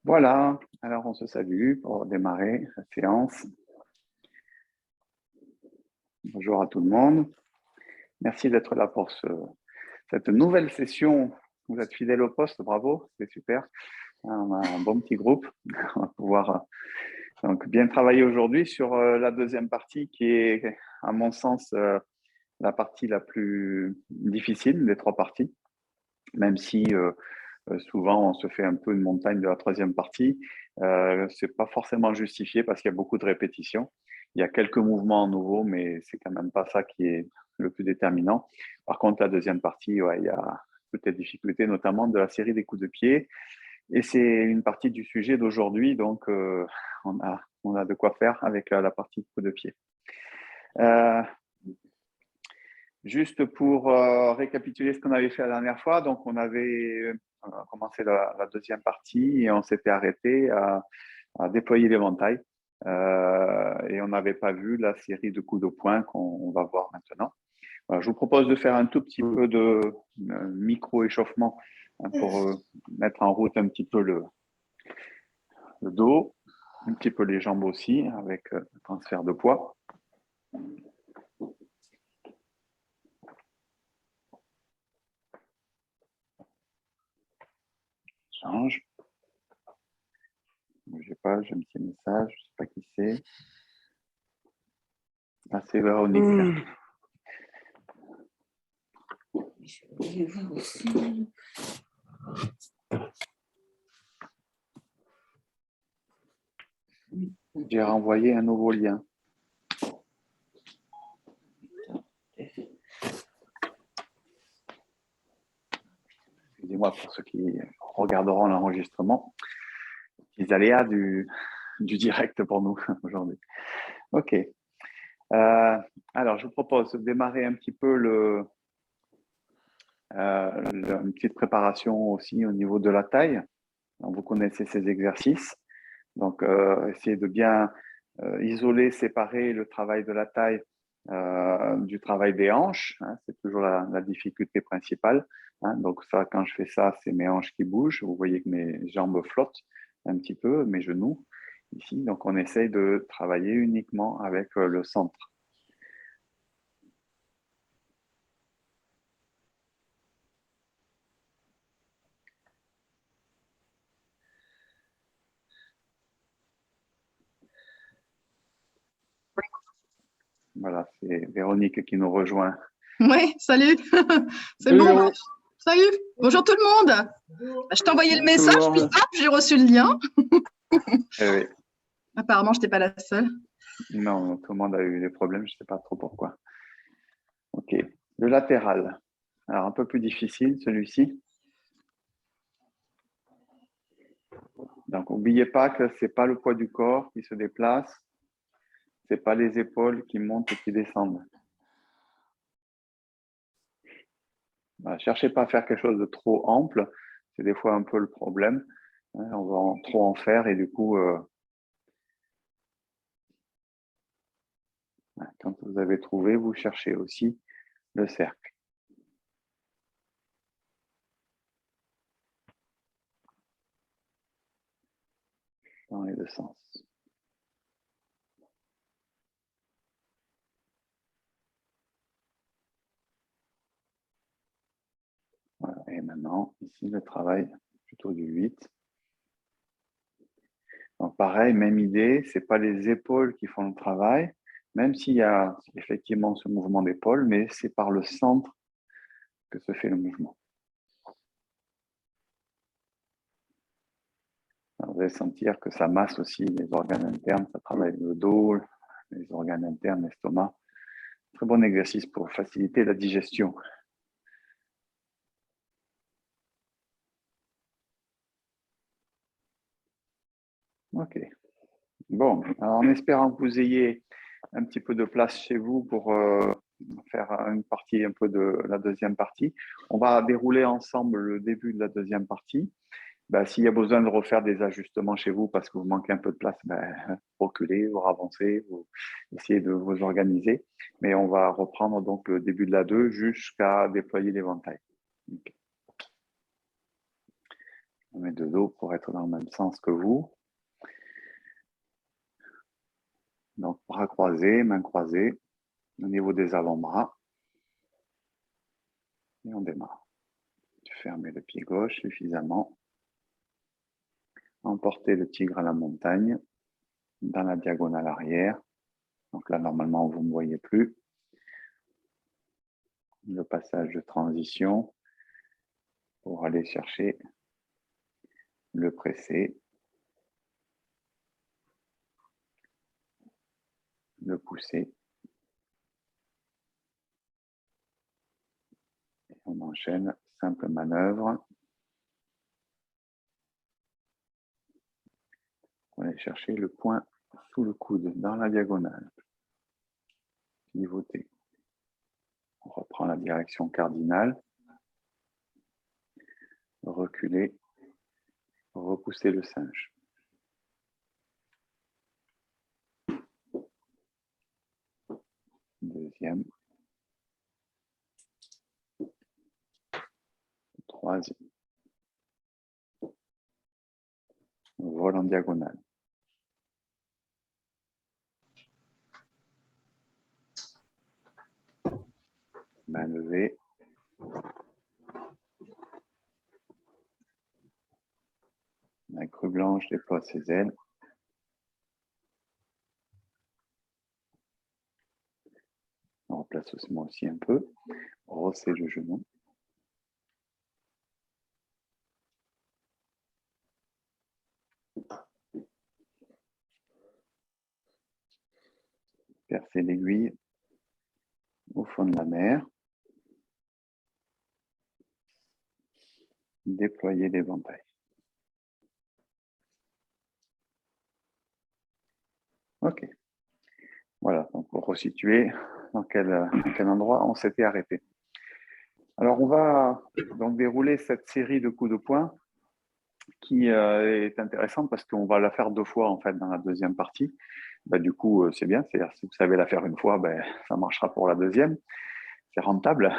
Voilà, alors on se salue pour démarrer la séance. Bonjour à tout le monde. Merci d'être là pour cette nouvelle session. Vous êtes fidèles au poste, bravo, c'est super. On a un bon petit groupe. On va pouvoir donc bien travailler aujourd'hui sur la deuxième partie qui est, à mon sens, la partie la plus difficile des trois parties, même si souvent on se fait un peu une montagne de la troisième partie. C'est pas forcément justifié parce qu'il y a beaucoup de répétitions. Il y a quelques mouvements nouveaux, mais c'est quand même pas ça qui est le plus déterminant. Par contre, la deuxième partie, ouais, il y a toutes les difficultés, notamment de la série des coups de pied. Et c'est une partie du sujet d'aujourd'hui, donc on a de quoi faire avec la partie de coups de pied. Juste pour récapituler ce qu'on avait fait la dernière fois, donc on avait commencé la deuxième partie et on s'était arrêté à déployer l'éventail et on n'avait pas vu la série de coups de poing qu'on va voir maintenant. Voilà, je vous propose de faire un tout petit peu de micro-échauffement pour mettre en route un petit peu le dos, un petit peu les jambes aussi avec le transfert de poids. Change. Ne bougez pas, j'ai un petit message, je ne sais pas qui c'est. Ah, c'est Véronique. J'ai renvoyé un nouveau lien. Excusez-moi pour ceux qui regarderont l'enregistrement. Les aléas du direct pour nous aujourd'hui. OK. Alors, je vous propose de démarrer un petit peu une petite préparation aussi au niveau de la taille. Donc, vous connaissez ces exercices. Donc, essayez de bien isoler, séparer le travail de la taille du travail des hanches. Hein, c'est toujours la difficulté principale. Hein. Donc, ça, quand je fais ça, c'est mes hanches qui bougent. Vous voyez que mes jambes flottent un petit peu, mes genoux ici. Donc, on essaye de travailler uniquement avec le centre. Voilà, c'est Véronique qui nous rejoint. Oui, salut. C'est bon. Salut. Bonjour tout le monde. Je t'ai envoyé le message, puis hop, j'ai reçu le lien. Oui. Apparemment, je n'étais pas la seule. Non, tout le monde a eu des problèmes, je ne sais pas trop pourquoi. OK. Le latéral. Alors, un peu plus difficile, celui-ci. Donc, n'oubliez pas que ce n'est pas le poids du corps qui se déplace, ce n'est pas les épaules qui montent et qui descendent. Voilà, cherchez pas à faire quelque chose de trop ample, c'est des fois un peu le problème. On va trop en faire et du coup, quand vous avez trouvé, vous cherchez aussi le cercle. Dans les deux sens. Voilà. Et maintenant, ici, le travail plutôt du 8. Donc pareil, même idée, ce n'est pas les épaules qui font le travail, même s'il y a effectivement ce mouvement d'épaule, mais c'est par le centre que se fait le mouvement. Alors, vous allez sentir que ça masse aussi les organes internes, ça travaille le dos, les organes internes, l'estomac. Très bon exercice pour faciliter la digestion. Ok. Bon, alors en espérant que vous ayez un petit peu de place chez vous pour faire une partie un peu de la deuxième partie, on va dérouler ensemble le début de la deuxième partie. S'il y a besoin de refaire des ajustements chez vous parce que vous manquez un peu de place, reculez, vous avancez, vous essayez de vous organiser. Mais on va reprendre donc le début de la 2 jusqu'à déployer l'éventail. Okay. mets de dos pour être dans le même sens que vous. Donc, bras croisés, mains croisées, au niveau des avant-bras. Et on démarre. Fermez le pied gauche suffisamment. Emportez le tigre à la montagne, dans la diagonale arrière. Donc là, normalement, vous ne me voyez plus. Le passage de transition pour aller chercher le pressé, le pousser. Et on enchaîne, simple manœuvre. On va aller chercher le point sous le coude, dans la diagonale. Pivoter. On reprend la direction cardinale. Reculer. Repousser le singe. Deuxième. Troisième. Vol en diagonale. Main levée. La grue blanche déploie ses ailes. On replace aussi un peu. Rosser le genou. Percer l'aiguille au fond de la mer. Déployer l'éventail. Ok. Voilà, donc pour resituer dans quel endroit on s'était arrêté. Alors, on va donc dérouler cette série de coups de poing qui est intéressante parce qu'on va la faire 2 fois en fait dans la deuxième partie. Ben, du coup, c'est bien. C'est-à-dire si vous savez la faire une fois, ben, ça marchera pour la deuxième. C'est rentable.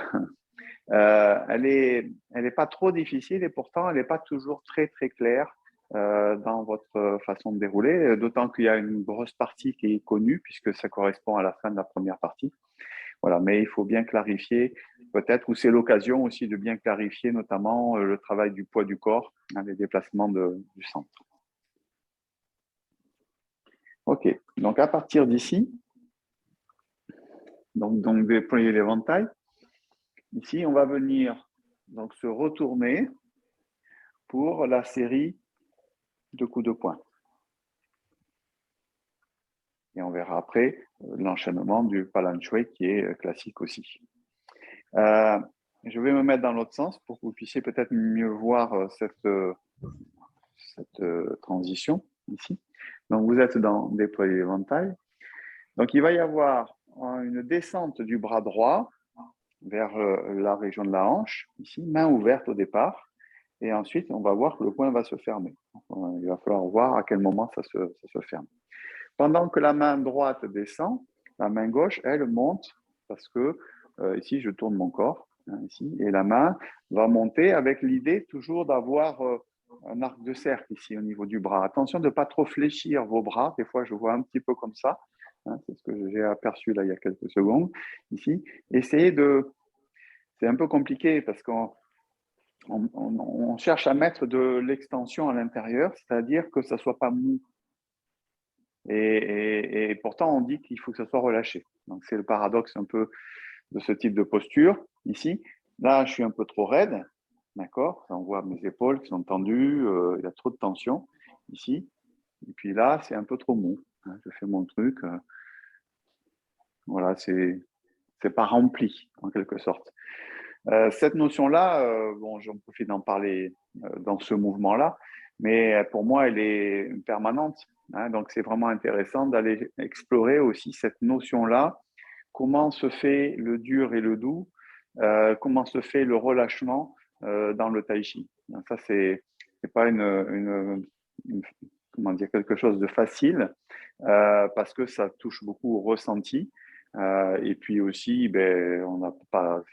Elle est pas trop difficile et pourtant, elle n'est pas toujours très, très claire dans votre façon de dérouler, d'autant qu'il y a une grosse partie qui est connue puisque ça correspond à la fin de la première partie. Voilà, mais il faut bien clarifier peut-être, ou c'est l'occasion aussi de bien clarifier notamment le travail du poids du corps, hein, les déplacements du centre. Ok, donc à partir d'ici, donc déployer l'éventail. Ici, on va venir donc se retourner pour la série de coups de poing. Et on verra après l'enchaînement du Palanchway qui est classique aussi. Je vais me mettre dans l'autre sens pour que vous puissiez peut-être mieux voir cette transition ici. Donc, vous êtes dans déployer l'éventail. Donc, il va y avoir une descente du bras droit vers la région de la hanche, ici, main ouverte au départ. Et ensuite, on va voir que le poing va se fermer. Donc, il va falloir voir à quel moment ça se ferme. Pendant que la main droite descend, la main gauche, elle monte parce que ici, je tourne mon corps, hein, ici, et la main va monter avec l'idée toujours d'avoir un arc de cercle ici au niveau du bras. Attention de ne pas trop fléchir vos bras. Des fois, je vois un petit peu comme ça. Hein, c'est ce que j'ai aperçu là il y a quelques secondes. Ici, essayez de... C'est un peu compliqué parce qu'on cherche à mettre de l'extension à l'intérieur, c'est-à-dire que ça ne soit pas mou. Et pourtant, on dit qu'il faut que ça soit relâché. Donc, c'est le paradoxe un peu de ce type de posture. Ici, là, je suis un peu trop raide. D'accord? On voit mes épaules qui sont tendues. Il y a trop de tension ici. Et puis là, c'est un peu trop mou. Hein, je fais mon truc. Voilà, c'est pas rempli, en quelque sorte. Cette notion-là, bon, j'en profite d'en parler dans ce mouvement-là, mais pour moi, elle est permanente. Hein, donc, c'est vraiment intéressant d'aller explorer aussi cette notion-là. Comment se fait le dur et le doux? Comment se fait le relâchement dans le tai chi? Donc, ça, c'est pas comment dire, quelque chose de facile parce que ça touche beaucoup au ressenti. Et puis aussi, ben, on n'a pas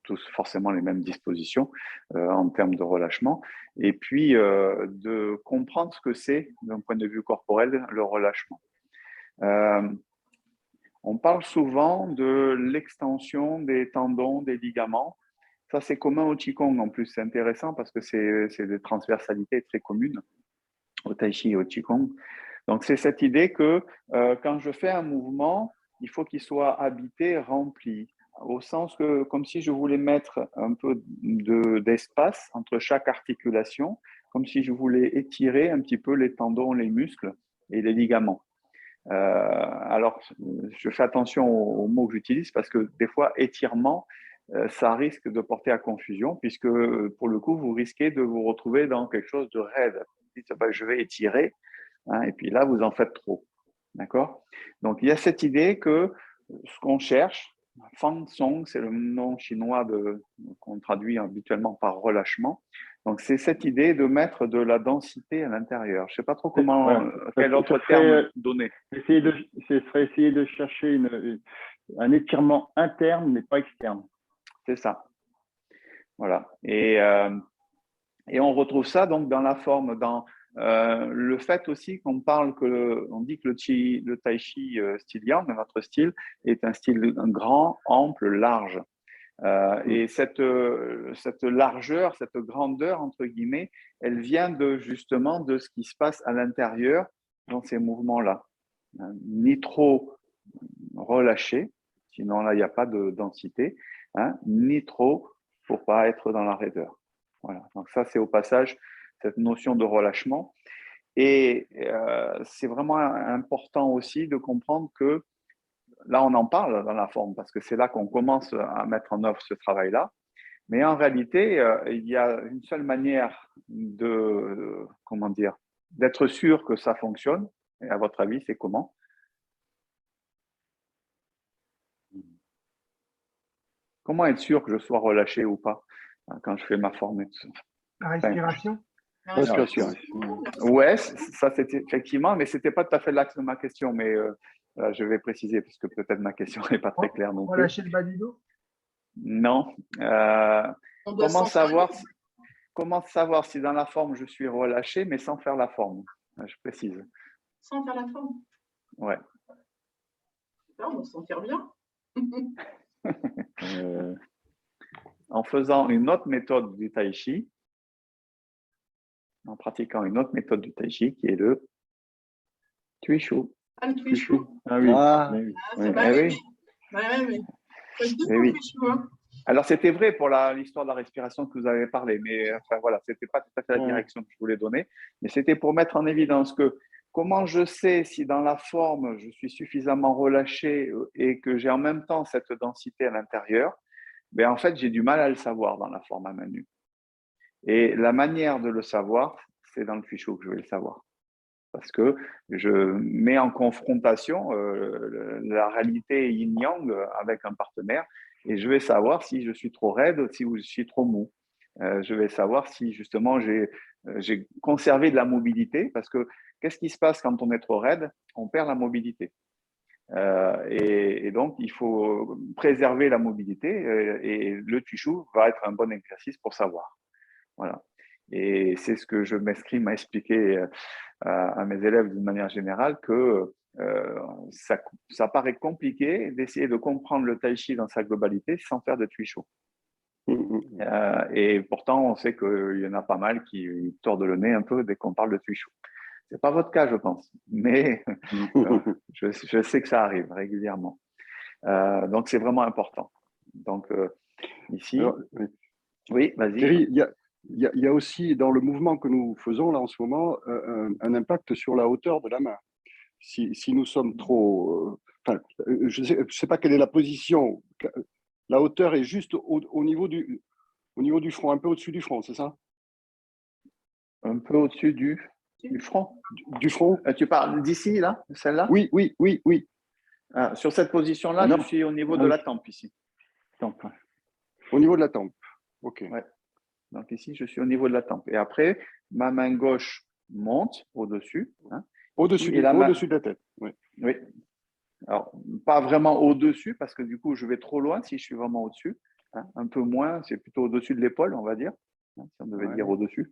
tous forcément les mêmes dispositions en termes de relâchement, et puis de comprendre ce que c'est d'un point de vue corporel, le relâchement. On parle souvent de l'extension des tendons, des ligaments. Ça, c'est commun au Qigong en plus. C'est intéressant parce que c'est des transversalités très communes au Tai Chi et au Qigong. Donc, c'est cette idée que quand je fais un mouvement, il faut qu'il soit habité, rempli, au sens que, comme si je voulais mettre un peu d'espace entre chaque articulation, comme si je voulais étirer un petit peu les tendons, les muscles et les ligaments. Alors, je fais attention aux mots que j'utilise parce que des fois, étirement, ça risque de porter à confusion puisque, pour le coup, vous risquez de vous retrouver dans quelque chose de raide. Vous dites, bah, je vais étirer, hein, et puis là, vous en faites trop. D'accord? Donc, il y a cette idée que ce qu'on cherche, Fang Song, c'est le nom chinois qu'on traduit habituellement par relâchement. Donc, c'est cette idée de mettre de la densité à l'intérieur. Je ne sais pas trop comment, quel autre terme donner. Ce serait essayer de chercher un étirement interne, mais pas externe. C'est ça. Voilà. Et on retrouve ça donc dans la forme, dans le fait aussi qu'on dit que le Tai Chi style Yang, notre style, est un style grand, ample, large. Et cette largeur, cette grandeur, entre guillemets, elle vient justement de ce qui se passe à l'intérieur dans ces mouvements-là. Ni trop relâché, sinon là, il n'y a pas de densité, hein, ni trop pour ne pas être dans la raideur. Voilà. Donc ça, c'est au passage cette notion de relâchement. Et c'est vraiment important aussi de comprendre que là, on en parle dans la forme parce que c'est là qu'on commence à mettre en œuvre ce travail-là. Mais en réalité, il y a une seule manière d'être sûr que ça fonctionne. Et à votre avis, c'est comment? Comment être sûr que je sois relâché ou pas quand je fais ma forme? La respiration. La respiration. Ouais, ça c'était effectivement, mais c'était pas tout à fait l'axe de ma question. Mais je vais préciser parce que peut-être ma question n'est pas très claire non plus. Relâcher le bas du dos? Non. Comment savoir si dans la forme je suis relâché, mais sans faire la forme? Je précise. Sans faire la forme? Ouais. Là, on va se sentir bien. En faisant une autre méthode du Tai Chi, en pratiquant une autre méthode du Tai Chi qui est le Tui Shu. Ah, le Tui Shu. Ah oui. Oui. Alors, c'était vrai pour l'histoire de la respiration que vous avez parlé, mais enfin, voilà, ce n'était pas tout à fait la direction que je voulais donner, mais c'était pour mettre en évidence que comment je sais si dans la forme, je suis suffisamment relâché et que j'ai en même temps cette densité à l'intérieur, ben, en fait, j'ai du mal à le savoir dans la forme à main nue. Et la manière de le savoir, c'est dans le Tui Shu que je vais le savoir. Parce que je mets en confrontation la réalité yin-yang avec un partenaire et je vais savoir si je suis trop raide ou si je suis trop mou. Je vais savoir si justement j'ai conservé de la mobilité parce que qu'est-ce qui se passe quand on est trop raide? On perd la mobilité. Et donc, il faut préserver la mobilité et le Tui Shu va être un bon exercice pour savoir. Voilà. Et c'est ce que je m'escrime à expliquer à mes élèves d'une manière générale, que ça paraît compliqué d'essayer de comprendre le Tai Chi dans sa globalité sans faire de Tui Shu. Et pourtant, on sait qu'il y en a pas mal qui tordent le nez un peu dès qu'on parle de Tui Shu. Ce n'est pas votre cas, je pense, mais je sais que ça arrive régulièrement. Donc, c'est vraiment important. Donc, ici… Alors, oui, vas-y. Thierry, il y a aussi dans le mouvement que nous faisons là en ce moment un impact sur la hauteur de la main. Si nous sommes trop… je ne sais pas quelle est la position. La hauteur est juste au niveau du front, un peu au-dessus du front, c'est ça? Un peu au-dessus du front. Du front. Tu parles d'ici, là, celle-là? Oui. Sur cette position-là, je suis au niveau de la tempe ici. Tempe. Au niveau de la tempe. OK. Ouais. Donc ici, je suis au niveau de la tempe. Et après, ma main gauche monte au-dessus. Hein, au-dessus de la tête. Oui. Alors, pas vraiment au-dessus, parce que du coup, je vais trop loin si je suis vraiment au-dessus. hein, un peu moins, c'est plutôt au-dessus de l'épaule, on va dire, hein, si on devait dire au-dessus.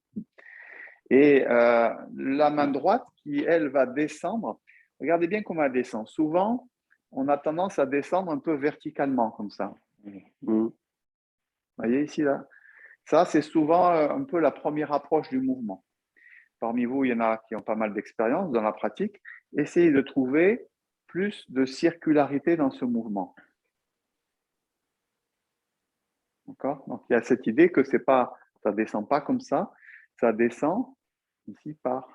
Et la main droite qui, elle, va descendre. Regardez bien comment elle descend. Souvent, on a tendance à descendre un peu verticalement, comme ça. Vous voyez ici, là? Ça, c'est souvent un peu la première approche du mouvement. Parmi vous, il y en a qui ont pas mal d'expérience dans la pratique. Essayez de trouver plus de circularité dans ce mouvement. D'accord? Donc, il y a cette idée que ça ne descend pas comme ça descend ici par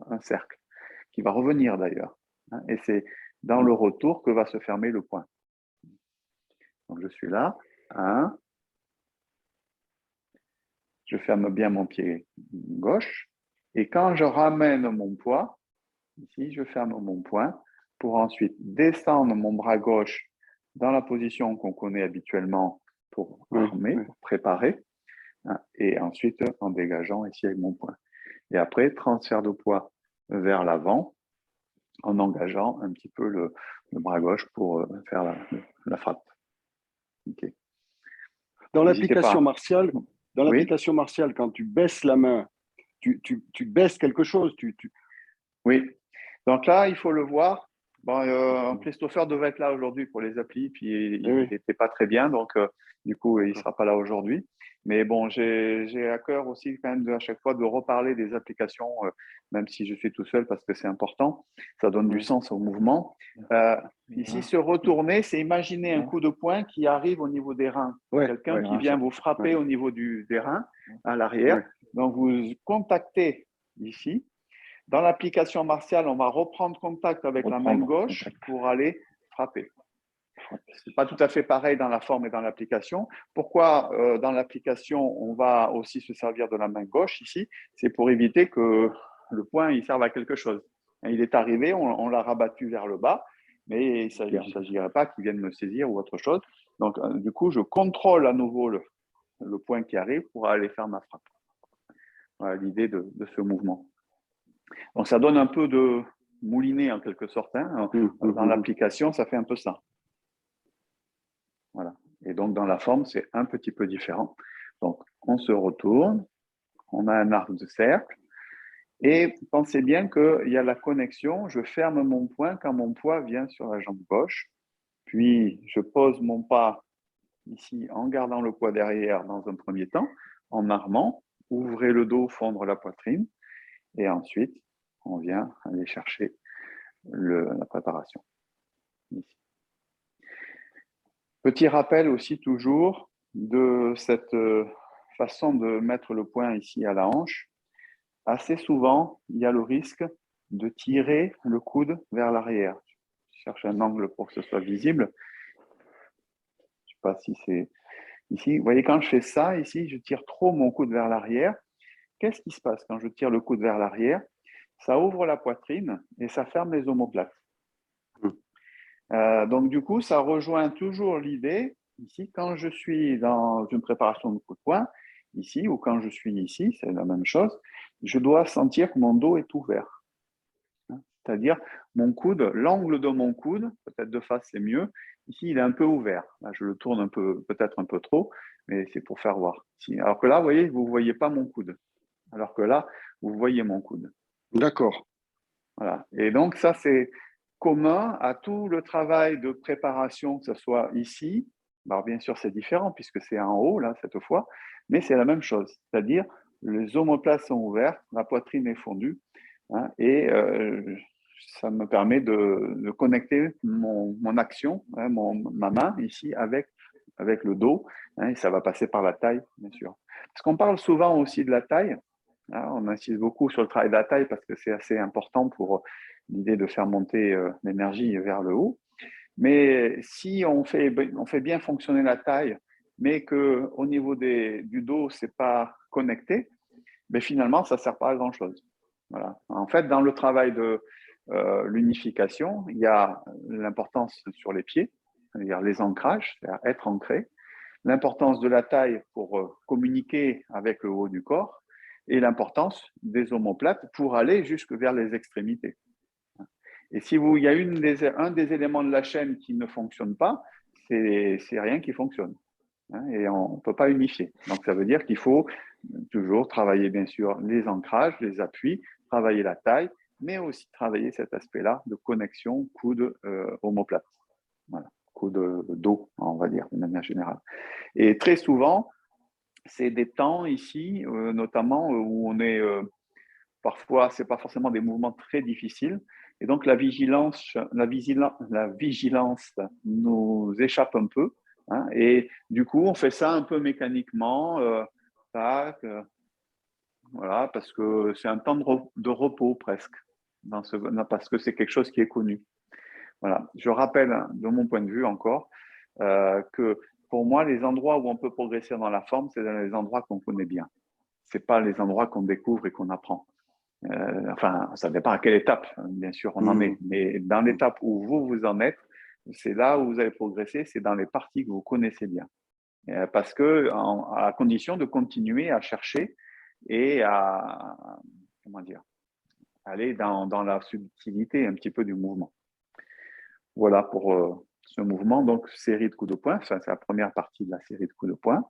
un cercle, qui va revenir d'ailleurs. Hein, et c'est dans le retour que va se fermer le point. Donc, je suis là, 1. Je ferme bien mon pied gauche. Et quand je ramène mon poids, ici, je ferme mon poing pour ensuite descendre mon bras gauche dans la position qu'on connaît habituellement pour armer, pour préparer. Hein, et ensuite, en dégageant ici avec mon poing. Et après, transfert de poids vers l'avant en engageant un petit peu le bras gauche pour faire la frappe. Okay. Dans l'application martiale, quand tu baisses la main, tu baisses quelque chose. Oui. Donc là, il faut le voir. Bon, Christopher devait être là aujourd'hui pour les applis, puis il n'était pas très bien, donc du coup, il ne sera pas là aujourd'hui. Mais bon, j'ai à cœur aussi quand même à chaque fois de reparler des applications, même si je suis tout seul, parce que c'est important. Ça donne du sens au mouvement. Ici, se retourner, c'est imaginer un coup de poing qui arrive au niveau des reins. Quelqu'un qui vient vous frapper au niveau des reins, à l'arrière. Donc, vous contactez ici. Dans l'application martiale, on va reprendre contact avec la main gauche pour aller frapper. Ce n'est pas tout à fait pareil dans la forme et dans l'application. Pourquoi dans l'application, on va aussi se servir de la main gauche ici? C'est pour éviter que le poing il serve à quelque chose. Il est arrivé, on l'a rabattu vers le bas, mais il ne s'agirait pas qu'il vienne me saisir ou autre chose. Donc, du coup, je contrôle à nouveau le poing qui arrive pour aller faire ma frappe. Voilà l'idée de ce mouvement. Donc, ça donne un peu de moulinet en quelque sorte. Hein. Dans l'application, ça fait un peu ça. Voilà. Et donc, dans la forme, c'est un petit peu différent. Donc, on se retourne, on a un arc de cercle. Et pensez bien qu'il y a la connexion. Je ferme mon poing quand mon poids vient sur la jambe gauche. Puis, je pose mon pas ici en gardant le poids derrière dans un premier temps, en armant. Ouvrez le dos, fondre la poitrine. Et ensuite, on vient aller chercher la préparation. Ici. Petit rappel aussi toujours de cette façon de mettre le poing ici à la hanche. Assez souvent, il y a le risque de tirer le coude vers l'arrière. Je cherche un angle pour que ce soit visible. Je ne sais pas si c'est ici. Vous voyez, quand je fais ça, ici, je tire trop mon coude vers l'arrière. Qu'est-ce qui se passe quand je tire le coude vers l'arrière? Ça ouvre la poitrine et ça ferme les omoplates. Donc, du coup, ça rejoint toujours l'idée, ici, quand je suis dans une préparation de coup de poing, ici, ou quand je suis ici, c'est la même chose, je dois sentir que mon dos est ouvert. C'est-à-dire, mon coude, l'angle de mon coude, peut-être de face c'est mieux, ici, il est un peu ouvert. Là, je le tourne un peu, peut-être un peu trop, mais c'est pour faire voir. Alors que là, vous voyez, vous ne voyez pas mon coude. Alors que là, vous voyez mon coude. D'accord. Voilà. Et donc, ça, c'est commun à tout le travail de préparation, que ce soit ici. Alors, bien sûr, c'est différent puisque c'est en haut, là, cette fois, mais c'est la même chose. C'est-à-dire, les omoplates sont ouvertes, la poitrine est fondue, hein, et ça me permet de connecter mon action, hein, ma main ici avec le dos, hein, et ça va passer par la taille, bien sûr. Parce qu'on parle souvent aussi de la taille. On insiste beaucoup sur le travail de la taille parce que c'est assez important pour l'idée de faire monter l'énergie vers le haut. Mais si on fait bien fonctionner la taille, mais qu'au niveau du dos, ce n'est pas connecté, mais finalement, ça ne sert pas à grand-chose. Voilà. En fait, dans le travail de l'unification, il y a l'importance sur les pieds, c'est-à-dire les ancrages, c'est-à-dire être ancré, l'importance de la taille pour communiquer avec le haut du corps, et l'importance des omoplates pour aller jusque vers les extrémités. Et si il y a un des éléments de la chaîne qui ne fonctionne pas, c'est rien qui fonctionne. hein, et on ne peut pas unifier. Donc, ça veut dire qu'il faut toujours travailler, bien sûr, les ancrages, les appuis, travailler la taille, mais aussi travailler cet aspect-là de connexion coude-omoplate. Voilà, coude-dos, on va dire, de manière générale. Et très souvent, c'est des temps ici, notamment où on est parfois, ce n'est pas forcément des mouvements très difficiles. Et donc, la vigilance nous échappe un peu. Hein, et du coup, on fait ça un peu mécaniquement, tac, voilà, parce que c'est un temps de repos presque, parce que c'est quelque chose qui est connu. Voilà. Je rappelle, de mon point de vue encore, que pour moi, les endroits où on peut progresser dans la forme, c'est dans les endroits qu'on connaît bien. Ce n'est pas les endroits qu'on découvre et qu'on apprend. Enfin, ça dépend à quelle étape, bien sûr, on en est. Mais dans l'étape où vous en êtes, c'est là où vous allez progresser, c'est dans les parties que vous connaissez bien. Parce que, à condition de continuer à chercher et à, comment dire, aller dans la subtilité un petit peu du mouvement. Voilà pour ce mouvement. Donc, série de coups de poing, ça, c'est la première partie de la série de coups de poing.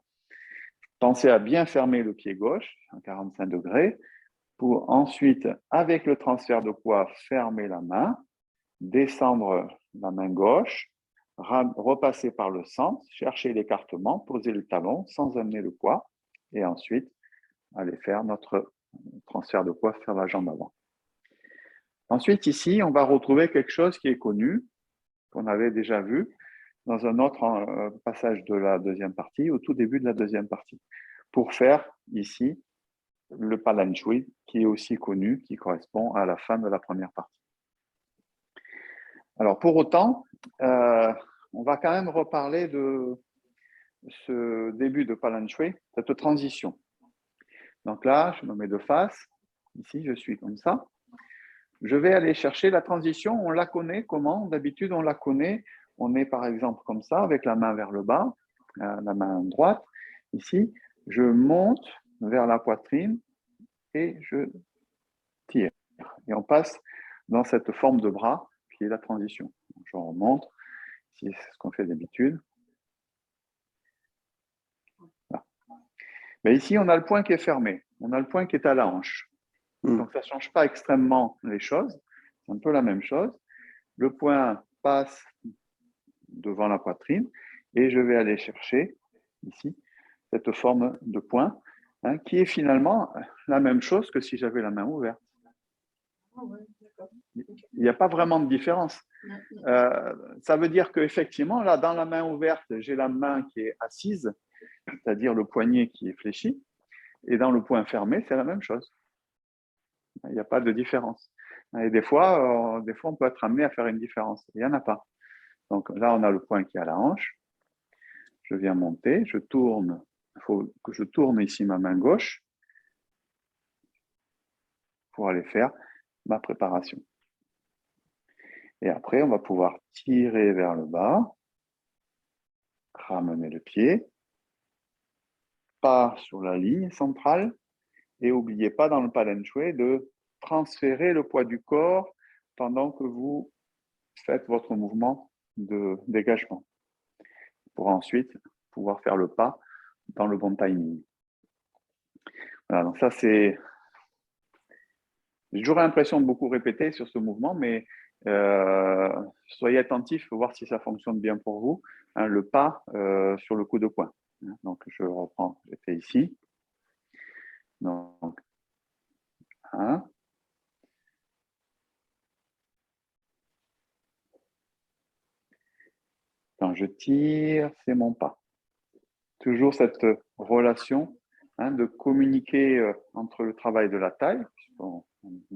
Pensez à bien fermer le pied gauche à 45 degrés pour ensuite, avec le transfert de poids, fermer la main, descendre la main gauche, repasser par le centre, chercher l'écartement, poser le talon sans amener le poids et ensuite aller faire notre transfert de poids vers la jambe avant. Ensuite, ici, on va retrouver quelque chose qui est connu, qu'on avait déjà vu dans un autre passage de la deuxième partie, au tout début de la deuxième partie, pour faire ici le Palan Shui, qui est aussi connu, qui correspond à la fin de la première partie. Alors, pour autant, on va quand même reparler de ce début de Palan Shui, cette transition. Donc là, je me mets de face. Ici, je suis comme ça. Je vais aller chercher la transition. On la connaît comment? D'habitude, on la connaît. On est par exemple comme ça, avec la main vers le bas, la main droite. Ici, je monte vers la poitrine et je tire. Et on passe dans cette forme de bras qui est la transition. Je remonte. Ici, c'est ce qu'on fait d'habitude. Mais ici, on a le point qui est fermé. On a le point qui est à la hanche. Donc, ça ne change pas extrêmement les choses. C'est un peu la même chose. Le point passe devant la poitrine et je vais aller chercher ici cette forme de point qui est finalement la même chose que si j'avais la main ouverte. Il n'y a pas vraiment de différence. Ça veut dire qu'effectivement, là, dans la main ouverte, j'ai la main qui est assise, c'est-à-dire le poignet qui est fléchi, et dans le point fermé, c'est la même chose. Il n'y a pas de différence. Et des fois, on peut être amené à faire une différence. Il n'y en a pas. Donc là, on a le point qui est à la hanche. Je viens monter, je tourne. Il faut que je tourne ici ma main gauche pour aller faire ma préparation. Et après, on va pouvoir tirer vers le bas, ramener le pied, pas sur la ligne centrale, et n'oubliez pas dans le Palan Shui de transférer le poids du corps pendant que vous faites votre mouvement de dégagement, pour ensuite pouvoir faire le pas dans le bon timing. Voilà, donc ça c'est... J'ai toujours l'impression de beaucoup répéter sur ce mouvement, mais soyez attentifs pour voir si ça fonctionne bien pour vous. Le pas sur le coup de poing. Donc je reprends, j'étais ici. Donc, 1. Quand je tire, c'est mon pas. Toujours cette relation de communiquer entre le travail de la taille, puisqu'on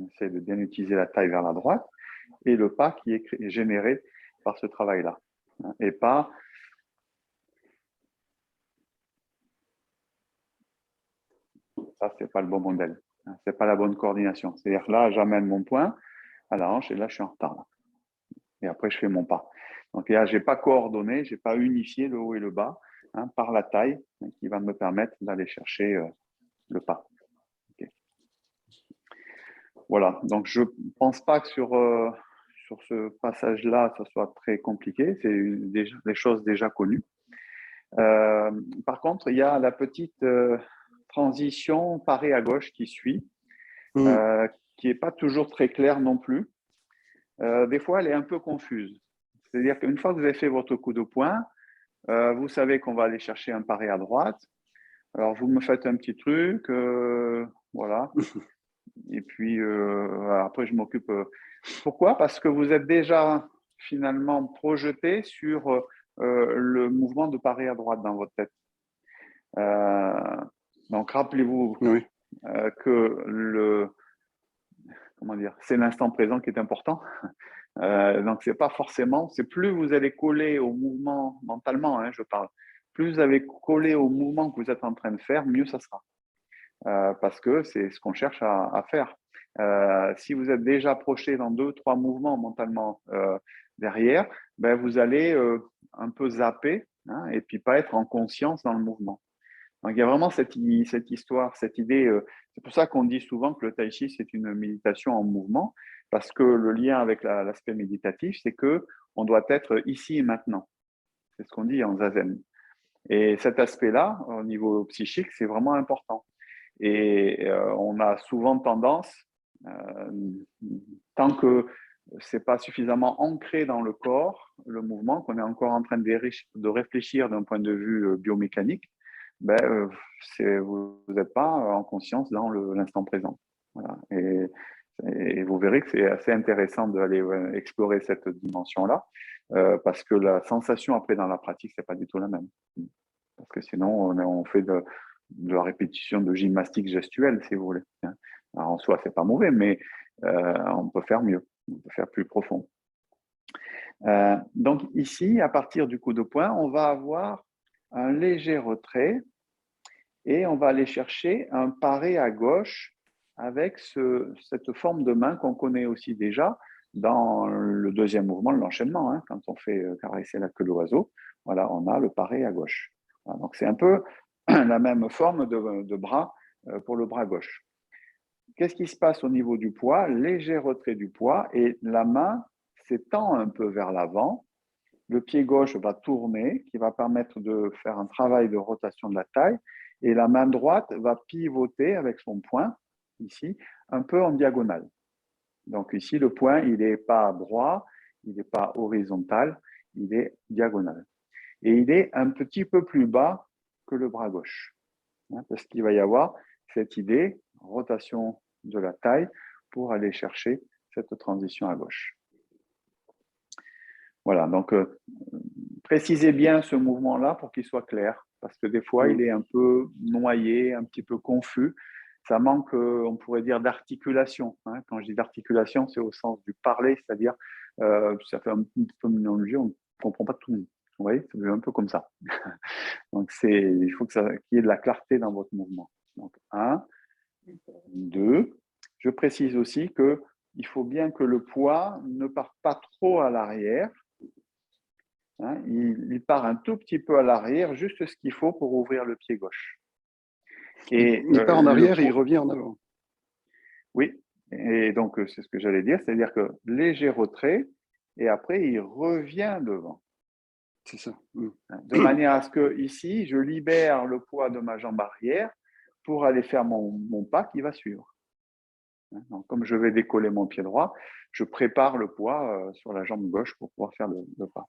essaie de bien utiliser la taille vers la droite, et le pas qui est généré par ce travail-là. Et pas ça, c'est pas le bon modèle. C'est pas la bonne coordination. C'est-à-dire là, j'amène mon poing à la hanche et là, je suis en retard. Là. Et après, je fais mon pas. Donc là, je n'ai pas coordonné, je n'ai pas unifié le haut et le bas par la taille qui va me permettre d'aller chercher le pas. Okay. Voilà. Donc, je ne pense pas que sur ce passage-là, ça soit très compliqué. C'est des choses déjà connues. Par contre, il y a la petite transition parée à gauche qui suit, qui n'est pas toujours très claire non plus. Des fois, elle est un peu confuse. C'est-à-dire qu'une fois que vous avez fait votre coup de poing, vous savez qu'on va aller chercher un paré à droite. Alors, vous me faites un petit truc, voilà. Et puis, après, je m'occupe. Pourquoi? Parce que vous êtes déjà finalement projeté sur le mouvement de paré à droite dans votre tête. Donc, rappelez-vous que c'est l'instant présent qui est important. Donc, c'est pas forcément, c'est plus vous allez coller au mouvement mentalement, je parle, plus vous allez coller au mouvement que vous êtes en train de faire, mieux ça sera. Parce que c'est ce qu'on cherche à faire. Si vous êtes déjà projeté dans 2-3 mouvements mentalement derrière, ben vous allez un peu zapper et puis pas être en conscience dans le mouvement. Donc, il y a vraiment cette histoire, cette idée. C'est pour ça qu'on dit souvent que le tai chi, c'est une méditation en mouvement, parce que le lien avec l'aspect méditatif, c'est qu'on doit être ici et maintenant. C'est ce qu'on dit en zazen. Et cet aspect-là, au niveau psychique, c'est vraiment important. Et on a souvent tendance, tant que ce n'est pas suffisamment ancré dans le corps, le mouvement, qu'on est encore en train de réfléchir d'un point de vue biomécanique, ben, vous n'êtes pas en conscience dans l'instant présent. Voilà. Et vous verrez que c'est assez intéressant d'aller explorer cette dimension-là, parce que la sensation après dans la pratique, c'est pas du tout la même. Parce que sinon, on fait de la répétition de gymnastique gestuelle, si vous voulez. Alors, en soi, c'est pas mauvais, mais on peut faire mieux, on peut faire plus profond. Donc ici, à partir du coup de poing, on va avoir un léger retrait et on va aller chercher un paré à gauche avec cette forme de main qu'on connaît aussi déjà dans le deuxième mouvement, l'enchaînement, quand on fait caresser la queue de l'oiseau. Voilà, on a le paré à gauche. Voilà, donc c'est un peu la même forme de bras pour le bras gauche. Qu'est-ce qui se passe au niveau du poids? Léger retrait du poids et la main s'étend un peu vers l'avant. Le pied gauche va tourner, qui va permettre de faire un travail de rotation de la taille. Et la main droite va pivoter avec son poing, ici, un peu en diagonale. Donc ici, le poing, il n'est pas droit, il n'est pas horizontal, il est diagonal. Et il est un petit peu plus bas que le bras gauche. Parce qu'il va y avoir cette idée, rotation de la taille, pour aller chercher cette transition à gauche. Voilà, donc précisez bien ce mouvement-là pour qu'il soit clair, parce que des fois, il est un peu noyé, un petit peu confus. Ça manque, on pourrait dire, d'articulation. Quand je dis d'articulation, c'est au sens du parler, c'est-à-dire, ça fait un peu mélangé, on ne comprend pas tout. Vous voyez, c'est un peu comme ça. Donc, il faut qu'il y ait de la clarté dans votre mouvement. Donc, 1, 2. Je précise aussi qu'il faut bien que le poids ne parte pas trop à l'arrière. Il part un tout petit peu à l'arrière, juste ce qu'il faut pour ouvrir le pied gauche. Et, il part en arrière et il revient en avant. Oui, et donc c'est ce que j'allais dire, c'est-à-dire que léger retrait, et après il revient devant. C'est ça. De manière à ce que ici, je libère le poids de ma jambe arrière pour aller faire mon pas qui va suivre. Donc, comme je vais décoller mon pied droit, je prépare le poids sur la jambe gauche pour pouvoir faire le pas.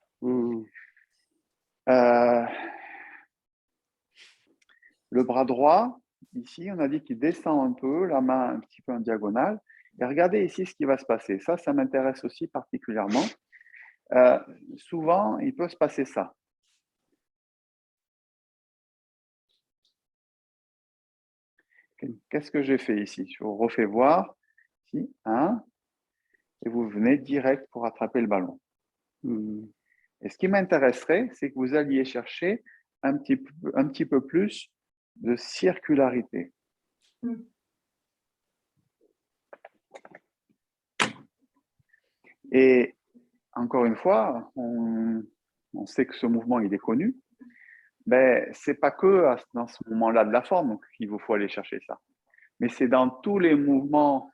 Le bras droit, ici, on a dit qu'il descend un peu, la main un petit peu en diagonale. Et regardez ici ce qui va se passer. Ça m'intéresse aussi particulièrement. Souvent, il peut se passer ça. Qu'est-ce que j'ai fait ici? Je vous refais voir. Ici, 1. Et vous venez direct pour attraper le ballon. Et ce qui m'intéresserait, c'est que vous alliez chercher un petit peu plus de circularité. Et encore une fois, on sait que ce mouvement il est connu, mais ce n'est pas que dans ce moment-là de la forme qu'il vous faut aller chercher ça. Mais c'est dans tous les mouvements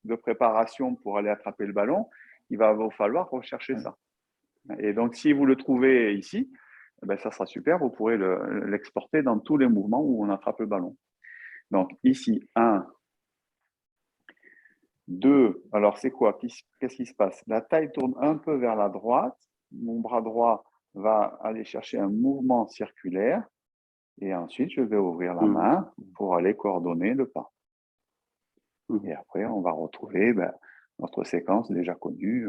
de préparation pour aller attraper le ballon, il va vous falloir rechercher ça. Et donc, si vous le trouvez ici, ben, ça sera super, vous pourrez l'exporter dans tous les mouvements où on attrape le ballon. Donc ici, 1, 2, alors c'est quoi? Qu'est-ce qui se passe? La taille tourne un peu vers la droite, mon bras droit va aller chercher un mouvement circulaire, et ensuite je vais ouvrir la main pour aller coordonner le pas. Et après, on va retrouver notre séquence déjà connue,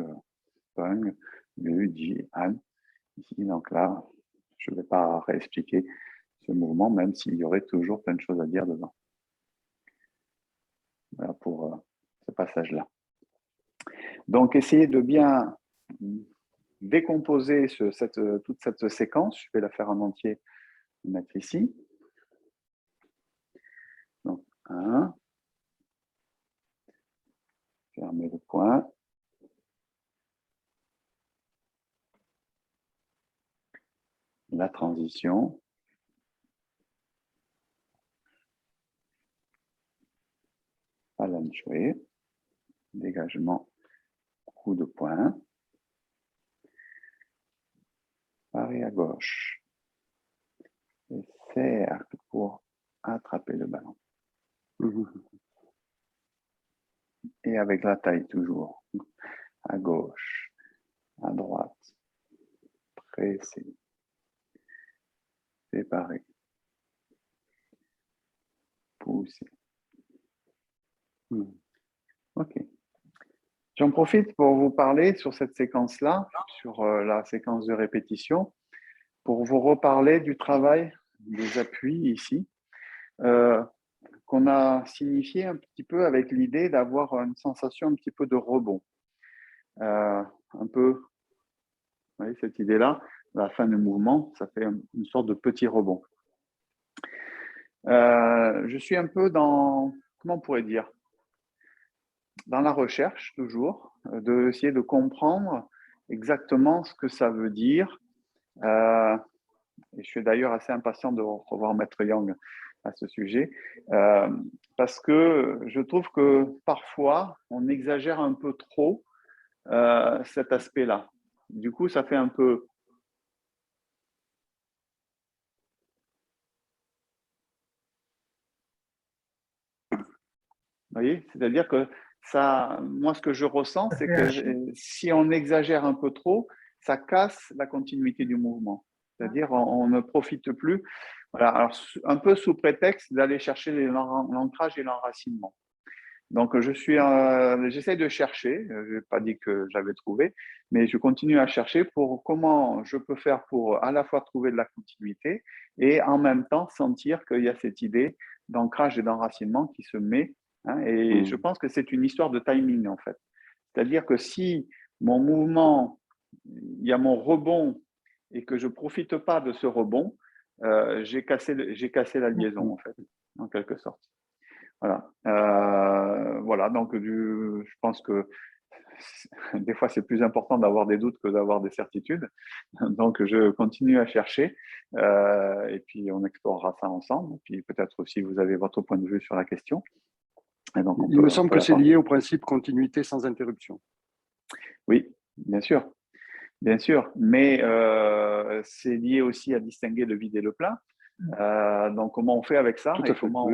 Peng, Lu, Ji, Han. Ici, donc là, je ne vais pas réexpliquer ce mouvement, même s'il y aurait toujours plein de choses à dire dedans. Voilà pour ce passage-là. Donc, essayez de bien décomposer toute cette séquence. Je vais la faire en entier, mettre ici. Donc, 1. Fermez le point. La transition. Palan Shui. Dégagement, coup de poing. Paris à gauche. Et cercle pour attraper le ballon. Et avec la taille toujours. À gauche, à droite. Pressé. Séparé. Pousser. Ok. J'en profite pour vous parler sur cette séquence-là, sur la séquence de répétition, pour vous reparler du travail des appuis ici, qu'on a signifié un petit peu avec l'idée d'avoir une sensation un petit peu de rebond. Un peu, vous voyez cette idée-là, à la fin du mouvement, ça fait une sorte de petit rebond. Je suis un peu dans, comment on pourrait dire, dans la recherche toujours, d'essayer de comprendre exactement ce que ça veut dire. Et je suis d'ailleurs assez impatient de revoir Maître Yang à ce sujet, parce que je trouve que parfois, on exagère un peu trop cet aspect-là. Du coup, ça fait un peu… Vous voyez, c'est-à-dire que ça, moi, ce que je ressens, c'est que si on exagère un peu trop, ça casse la continuité du mouvement. C'est-à-dire, on ne profite plus. Voilà, alors un peu sous prétexte d'aller chercher l'ancrage et l'enracinement. Donc, j'essaie de chercher. Je n'ai pas dit que j'avais trouvé, mais je continue à chercher pour comment je peux faire pour à la fois trouver de la continuité et en même temps sentir qu'il y a cette idée d'ancrage et d'enracinement qui se met. Et je pense que c'est une histoire de timing, en fait. C'est-à-dire que si mon mouvement, il y a mon rebond et que je ne profite pas de ce rebond, j'ai cassé la liaison, en fait, en quelque sorte. Voilà. Voilà, donc je pense que des fois c'est plus important d'avoir des doutes que d'avoir des certitudes. Donc je continue à chercher et puis on explorera ça ensemble. Et puis peut-être aussi vous avez votre point de vue sur la question. Et donc Il me semble que c'est lié au principe continuité sans interruption. Oui, bien sûr. Bien sûr, mais c'est lié aussi à distinguer le vide et le plein. Donc comment on fait avec ça et comment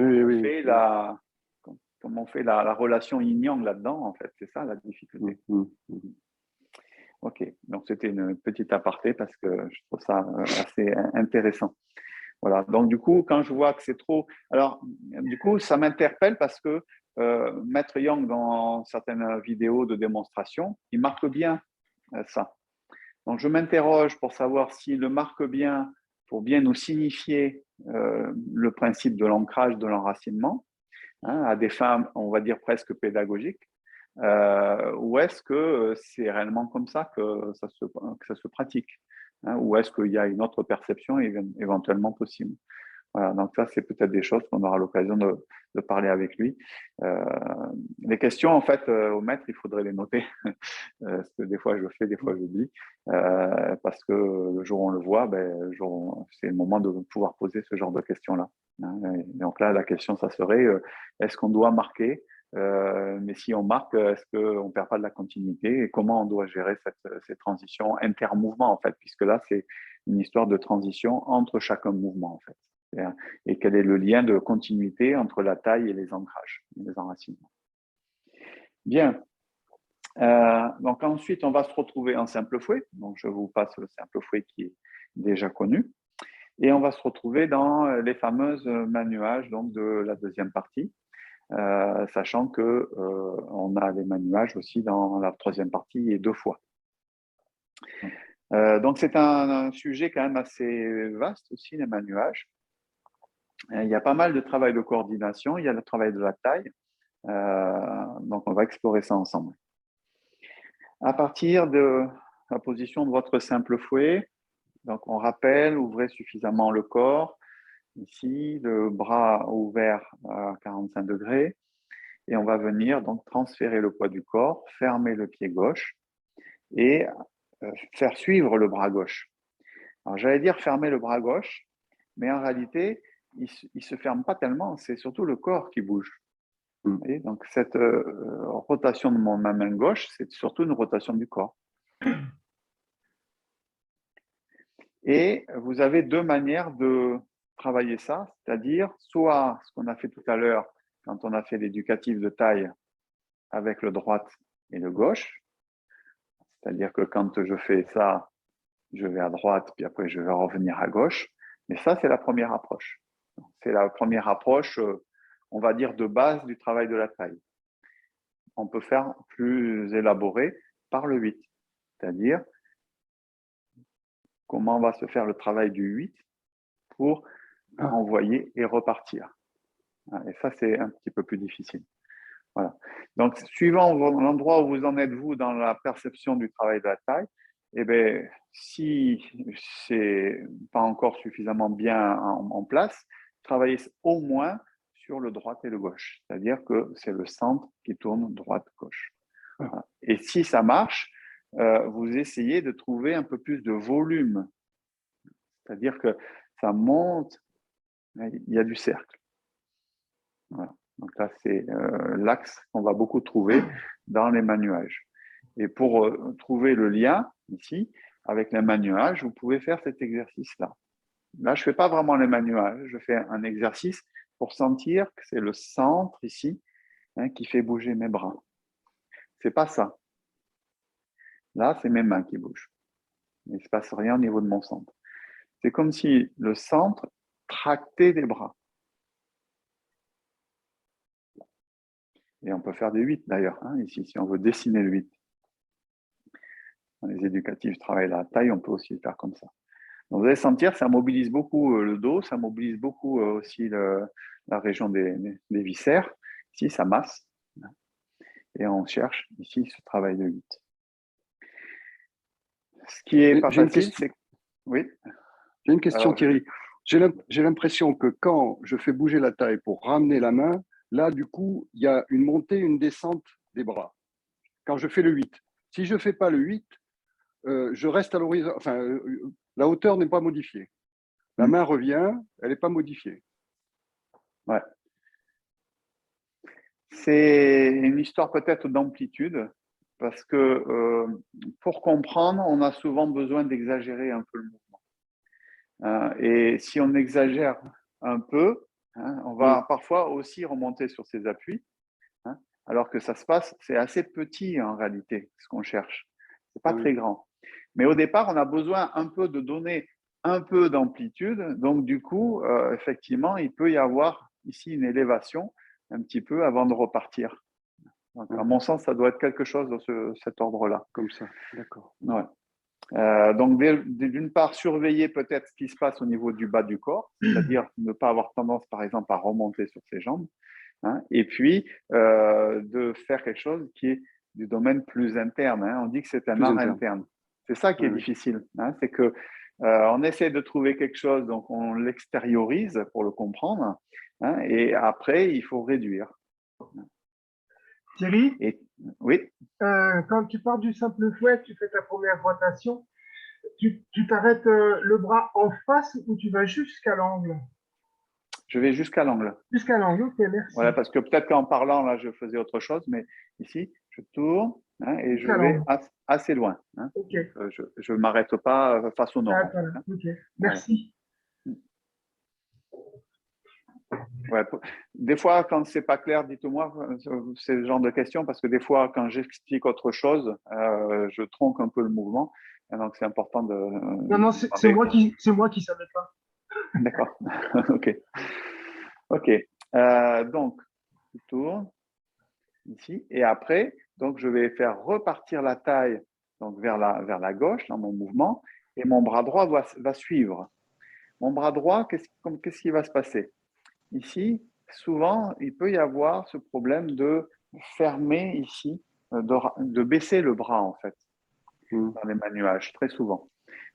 on fait la relation yin-yang là-dedans, en fait. C'est ça la difficulté. Ok, donc c'était une petite aparté parce que je trouve ça assez intéressant. Voilà, donc du coup, quand je vois que c'est trop… Alors, du coup, ça m'interpelle parce que Maître Yang, dans certaines vidéos de démonstration, il marque bien ça. Donc, je m'interroge pour savoir s'il le marque bien pour bien nous signifier le principe de l'ancrage, de l'enracinement, à des fins, on va dire, presque pédagogiques, ou est-ce que c'est réellement comme ça que ça se pratique, ou est-ce qu'il y a une autre perception éventuellement possible. Voilà, donc ça, c'est peut-être des choses qu'on aura l'occasion de parler avec lui. Les questions, en fait, au maître, il faudrait les noter. Parce que des fois, je le fais, des fois, j'oublie. Parce que le jour où on le voit, c'est le moment de pouvoir poser ce genre de questions-là. Donc là, la question, ça serait, est-ce qu'on doit marquer mais si on marque, est-ce qu'on ne perd pas de la continuité et comment on doit gérer cette transition inter-mouvement, en fait, puisque là, c'est une histoire de transition entre chaque mouvement, en fait. Et quel est le lien de continuité entre la taille et les ancrages, les enracinements. Bien. Donc ensuite, on va se retrouver en simple fouet. Donc je vous passe le simple fouet qui est déjà connu. Et on va se retrouver dans les fameuses mains nuages donc de la deuxième partie, sachant que on a les mains nuages aussi dans la troisième partie et 2 fois. Donc c'est un sujet quand même assez vaste aussi, les mains nuages. Il y a pas mal de travail de coordination, il y a le travail de la taille. Donc on va explorer ça ensemble. À partir de la position de votre simple fouet, donc on rappelle, ouvrez suffisamment le corps, ici, le bras ouvert à 45 degrés, et on va venir donc transférer le poids du corps, fermer le pied gauche et faire suivre le bras gauche. Alors j'allais dire fermer le bras gauche, mais en réalité, il ne se ferme pas tellement, c'est surtout le corps qui bouge. Et donc cette rotation de ma main gauche, c'est surtout une rotation du corps. Et vous avez 2 manières de travailler ça, c'est-à-dire soit ce qu'on a fait tout à l'heure quand on a fait l'éducatif de taille avec le droite et le gauche, c'est-à-dire que quand je fais ça, je vais à droite, puis après je vais revenir à gauche. Mais ça, c'est la première approche. C'est la première approche, on va dire, de base du travail de la taille. On peut faire plus élaboré par le 8, c'est-à-dire comment va se faire le travail du 8 pour envoyer et repartir. Et ça, c'est un petit peu plus difficile. Voilà. Donc, suivant l'endroit où vous en êtes, vous, dans la perception du travail de la taille, eh bien, si c'est pas encore suffisamment bien en place, travaillez au moins sur le droite et le gauche. C'est-à-dire que c'est le centre qui tourne droite-gauche. Voilà. Et si ça marche, vous essayez de trouver un peu plus de volume. C'est-à-dire que ça monte, il y a du cercle. Voilà. Donc là, c'est l'axe qu'on va beaucoup trouver dans les mains nuages. Et pour trouver le lien ici avec les mains nuages, vous pouvez faire cet exercice-là. Là, je ne fais pas vraiment les mains nuages, je fais un exercice pour sentir que c'est le centre ici qui fait bouger mes bras. Ce n'est pas ça. Là, c'est mes mains qui bougent. Il ne se passe rien au niveau de mon centre. C'est comme si le centre tractait des bras. Et on peut faire des 8 d'ailleurs, ici, si on veut dessiner le 8. Dans les éducatifs travaillent la taille, on peut aussi le faire comme ça. Donc vous allez sentir, ça mobilise beaucoup le dos, ça mobilise beaucoup aussi la région des viscères. Ici, ça masse. Et on cherche ici ce travail de 8. Ce qui est pas facile, c'est... Oui. J'ai une question, Thierry. J'ai l'impression que quand je fais bouger la taille pour ramener la main, là, du coup, il y a une montée, une descente des bras. Quand je fais le 8. Si je ne fais pas le 8, je reste à l'horizon. Enfin, la hauteur n'est pas modifiée. La main revient, elle n'est pas modifiée. Ouais. C'est une histoire peut-être d'amplitude, parce que pour comprendre, on a souvent besoin d'exagérer un peu le mouvement. Et si on exagère un peu, on va parfois aussi remonter sur ses appuis, alors que ça se passe, c'est assez petit en réalité, ce qu'on cherche. Ce n'est pas très grand. Mais au départ, on a besoin un peu de donner un peu d'amplitude. Donc, du coup, effectivement, il peut y avoir ici une élévation un petit peu avant de repartir. Donc, à mon sens, ça doit être quelque chose de cet ordre-là. Comme ça, d'accord. Ouais. Donc, d'une part, surveiller peut-être ce qui se passe au niveau du bas du corps, c'est-à-dire ne pas avoir tendance, par exemple, à remonter sur ses jambes. Et puis, de faire quelque chose qui est du domaine plus interne. On dit que c'est un art interne. C'est ça qui est difficile. C'est que on essaie de trouver quelque chose, donc on l'extériorise pour le comprendre. Et après, il faut réduire. Thierry, oui. Quand tu pars du simple fouet, tu fais ta première rotation, tu t'arrêtes le bras en face ou tu vas jusqu'à l'angle? Je vais jusqu'à l'angle. Jusqu'à l'angle, ok, merci. Voilà, parce que peut-être qu'en parlant, là, je faisais autre chose, mais ici, je tourne et je Jusqu'à vais l'angle. assez loin. Ok. Je ne m'arrête pas face au nord. Ah, voilà. Ok, merci. Voilà. Ouais. Des fois, quand c'est pas clair, dites-moi, c'est le genre de questions, parce que des fois, quand j'explique autre chose, je tronque un peu le mouvement. Et donc, c'est important de. Non, c'est moi qui savais pas. D'accord. OK. OK. Donc, je tourne ici. Et après, donc, je vais faire repartir la taille donc, vers la gauche dans mon mouvement. Et mon bras droit va suivre. Mon bras droit, qu'est-ce qui va se passer? Ici, souvent, il peut y avoir ce problème de fermer ici, de baisser le bras, en fait, dans les manuages, très souvent.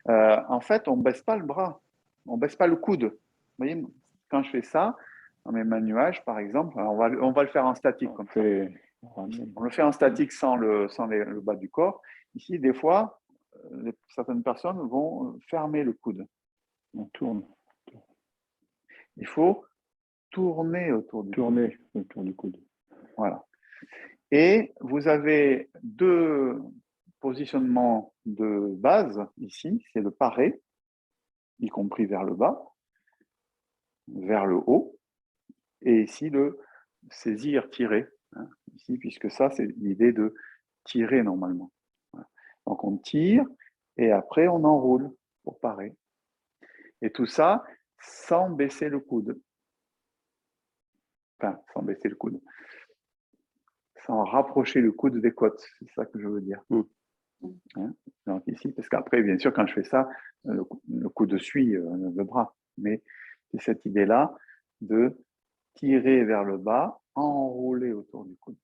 En fait, on ne baisse pas le bras, on ne baisse pas le coude. Vous voyez, quand je fais ça, dans mes manuages, par exemple, on va le faire en statique. On le fait en statique sans le bas du corps. Ici, des fois, certaines personnes vont fermer le coude. On tourne. Il faut tourner autour du coude. Voilà. Et vous avez deux positionnements de base ici, c'est le paré, y compris vers le bas, vers le haut, et ici le saisir, tirer, ici, puisque ça, c'est l'idée de tirer normalement. Voilà. Donc on tire, et après on enroule pour parer. Et tout ça sans baisser le coude. Enfin, sans baisser le coude. Sans rapprocher le coude des côtes, c'est ça que je veux dire. Donc ici, parce qu'après, bien sûr, quand je fais ça, le coude suit le bras. Mais c'est cette idée-là de tirer vers le bas, enrouler autour du coude.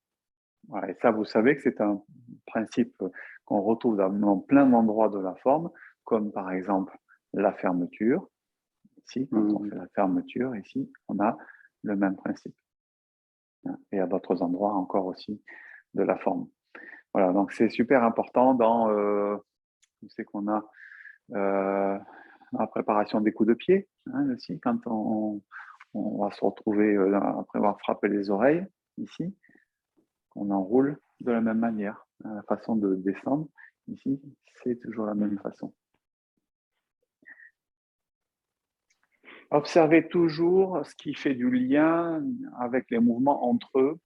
Voilà, et ça, vous savez que c'est un principe qu'on retrouve dans plein d'endroits de la forme, comme par exemple la fermeture. Ici, quand on fait la fermeture, ici, on a le même principe. Et à d'autres endroits encore aussi de la forme. Voilà, donc c'est super important dans, je sais qu'on a la préparation des coups de pied, aussi, quand on va se retrouver après avoir frappé les oreilles, ici, on enroule de la même manière. La façon de descendre, ici, c'est toujours la même façon. Observez toujours ce qui fait du lien avec les mouvements entre eux,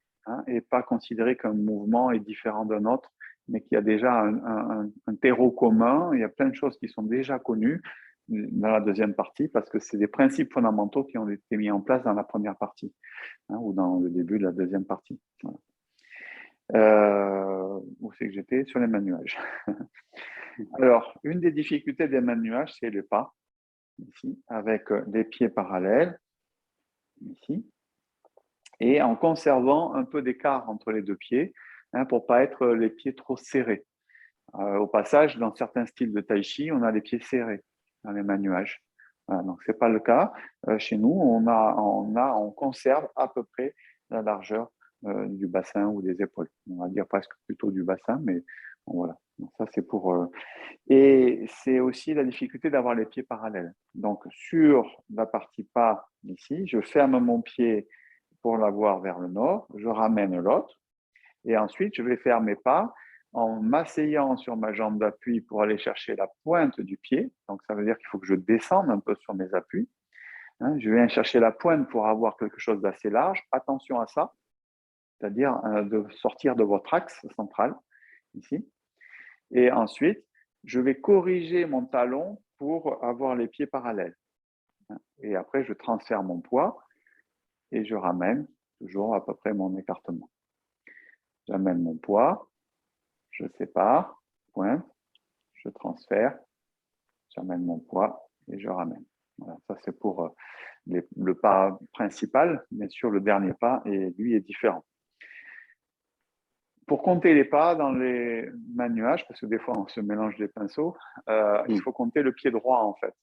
et pas considérer qu'un mouvement est différent d'un autre, mais qu'il y a déjà un terreau commun, il y a plein de choses qui sont déjà connues dans la deuxième partie, parce que c'est des principes fondamentaux qui ont été mis en place dans la première partie, ou dans le début de la deuxième partie. Voilà. Où c'est que j'étais? Sur les manuages. Alors, une des difficultés des manuages, c'est le pas, ici, avec les pieds parallèles, ici, et en conservant un peu d'écart entre les deux pieds, pour ne pas être les pieds trop serrés. Au passage, dans certains styles de tai chi, on a les pieds serrés dans les manuages. Voilà, donc, ce n'est pas le cas. Chez nous, on conserve à peu près la largeur du bassin ou des épaules. On va dire presque plutôt du bassin, mais bon, voilà. Donc, ça, c'est pour... Et c'est aussi la difficulté d'avoir les pieds parallèles. Donc, sur la partie pas ici, je ferme mon pied pour l'avoir vers le nord, je ramène l'autre, et ensuite, je vais faire mes pas en m'asseyant sur ma jambe d'appui pour aller chercher la pointe du pied. Donc, ça veut dire qu'il faut que je descende un peu sur mes appuis. Je viens chercher la pointe pour avoir quelque chose d'assez large. Attention à ça, c'est-à-dire de sortir de votre axe central, ici. Et ensuite, je vais corriger mon talon pour avoir les pieds parallèles. Et après, je transfère mon poids et je ramène toujours à peu près mon écartement. J'amène mon poids, je sépare, pointe, je transfère, j'amène mon poids et je ramène. Voilà, ça c'est pour le pas principal. Bien sûr, le dernier pas, et lui est différent. Pour compter les pas dans les manuages, parce que des fois on se mélange les pinceaux, il faut compter le pied droit en fait.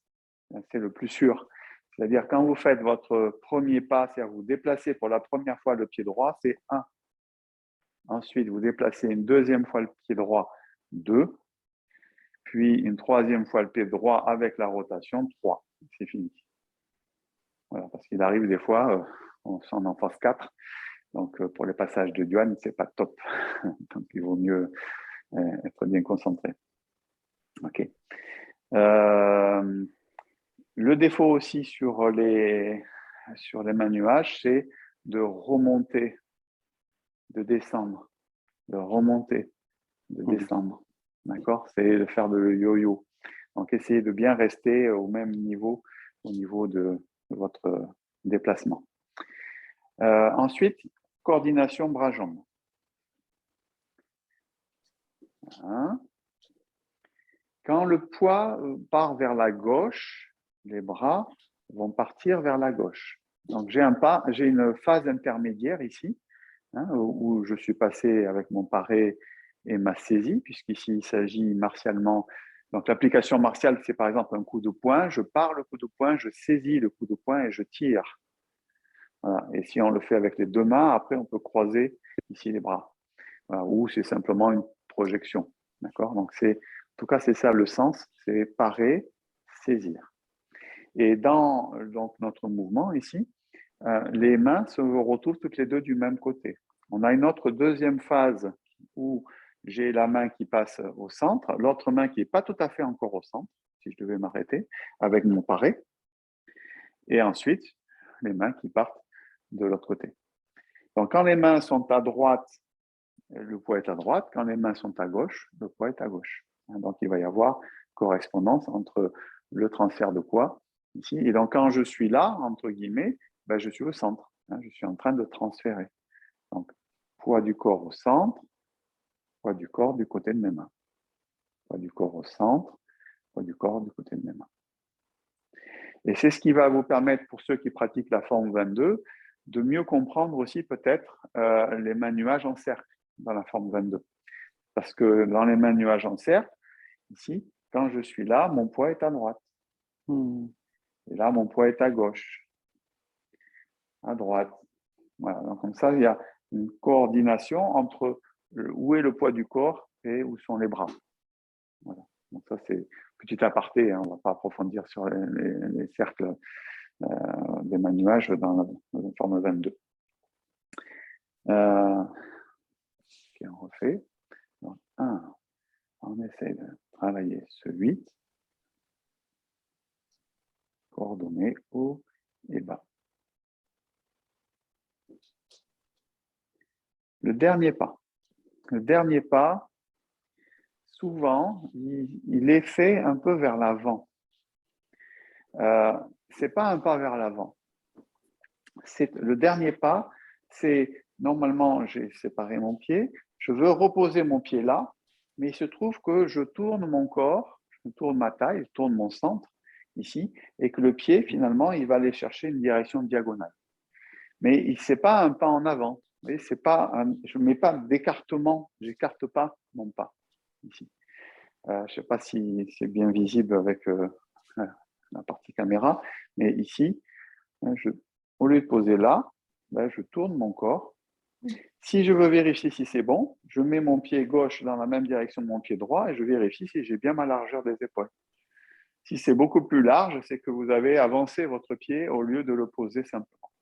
C'est le plus sûr. C'est-à-dire quand vous faites votre premier pas, c'est-à-dire vous déplacez pour la première fois le pied droit, c'est 1. Ensuite, vous déplacez une deuxième fois le pied droit, 2. Puis une troisième fois le pied droit avec la rotation, 3. C'est fini. Voilà, parce qu'il arrive des fois, on s'en en face 4. Donc, pour les passages de Yuan, ce n'est pas top. Donc, il vaut mieux être bien concentré. OK. Le défaut aussi sur les mains nuages, c'est de remonter, de descendre, de remonter, de descendre. D'accord? C'est de faire le yo-yo. Donc, essayez de bien rester au même niveau, au niveau de votre déplacement. Ensuite, coordination bras-jambes. Hein? Quand le poids part vers la gauche, les bras vont partir vers la gauche. Donc, j'ai une phase intermédiaire ici, hein, où je suis passé avec mon paré et ma saisie, puisqu'ici, il s'agit martialement. Donc, l'application martiale, c'est par exemple un coup de poing. Je pars le coup de poing, je saisis le coup de poing et je tire. Voilà. Et si on le fait avec les deux mains, après, on peut croiser ici les bras. Voilà. Ou c'est simplement une projection. D'accord? Donc, en tout cas, c'est ça le sens, c'est parer, saisir. Et dans donc, notre mouvement ici, les mains se retrouvent toutes les deux du même côté. On a une autre deuxième phase où j'ai la main qui passe au centre, l'autre main qui n'est pas tout à fait encore au centre, si je devais m'arrêter, avec mon paré. Et ensuite, les mains qui partent de l'autre côté. Donc, quand les mains sont à droite, le poids est à droite. Quand les mains sont à gauche, le poids est à gauche. Donc, il va y avoir correspondance entre le transfert de poids ici. Et donc, quand je suis là, entre guillemets, ben, je suis au centre. Je suis en train de transférer. Donc, poids du corps au centre, poids du corps du côté de mes mains. Poids du corps au centre, poids du corps du côté de mes mains. Et c'est ce qui va vous permettre, pour ceux qui pratiquent la forme 22, de mieux comprendre aussi peut-être les mains nuages en cercle dans la forme 22. Parce que dans les mains nuages en cercle, ici, quand je suis là, mon poids est à droite. Et là, mon poids est à gauche, à droite. Voilà. Donc, comme ça, il y a une coordination entre où est le poids du corps et où sont les bras. Voilà. Donc, ça, c'est petit aparté. Hein. On ne va pas approfondir sur les cercles des mains nuages dans la forme 22. Ok, on refait. Donc, 1, on essaie de travailler ce 8. Coordonnées haut et bas. Le dernier pas. Le dernier pas, souvent, il est fait un peu vers l'avant. Ce n'est pas un pas vers l'avant. Le dernier pas, c'est normalement, j'ai séparé mon pied, je veux reposer mon pied là, mais il se trouve que je tourne mon corps, je tourne ma taille, je tourne mon centre ici, et que le pied, finalement, il va aller chercher une direction diagonale. Mais ce n'est pas un pas en avant. Je ne mets pas d'écartement, je n'écarte pas mon pas ici. Je ne sais pas si c'est bien visible avec la partie caméra, mais ici, au lieu de poser là, je tourne mon corps. Si je veux vérifier si c'est bon, je mets mon pied gauche dans la même direction que mon pied droit et je vérifie si j'ai bien ma largeur des épaules. Si c'est beaucoup plus large, c'est que vous avez avancé votre pied au lieu de le poser simplement.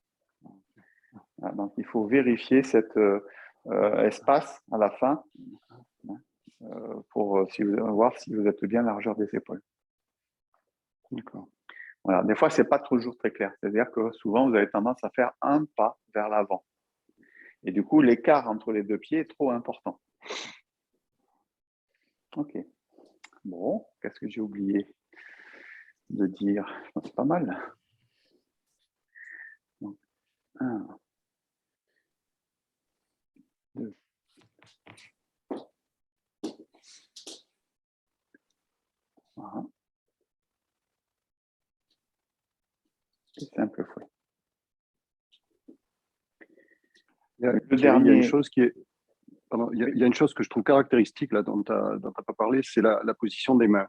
Donc, il faut vérifier cet espace à la fin pour voir si vous êtes bien largeur des épaules. D'accord. Voilà. Des fois, ce n'est pas toujours très clair. C'est-à-dire que souvent, vous avez tendance à faire un pas vers l'avant. Et du coup, l'écart entre les deux pieds est trop important. OK. Bon, qu'est-ce que j'ai oublié de dire? C'est pas mal. Donc, 1, 2. Voilà. Et simple fouet. Il y a une chose qui est... Pardon, il y a une chose que je trouve caractéristique là, dont tu n'as pas parlé, c'est la position des mains.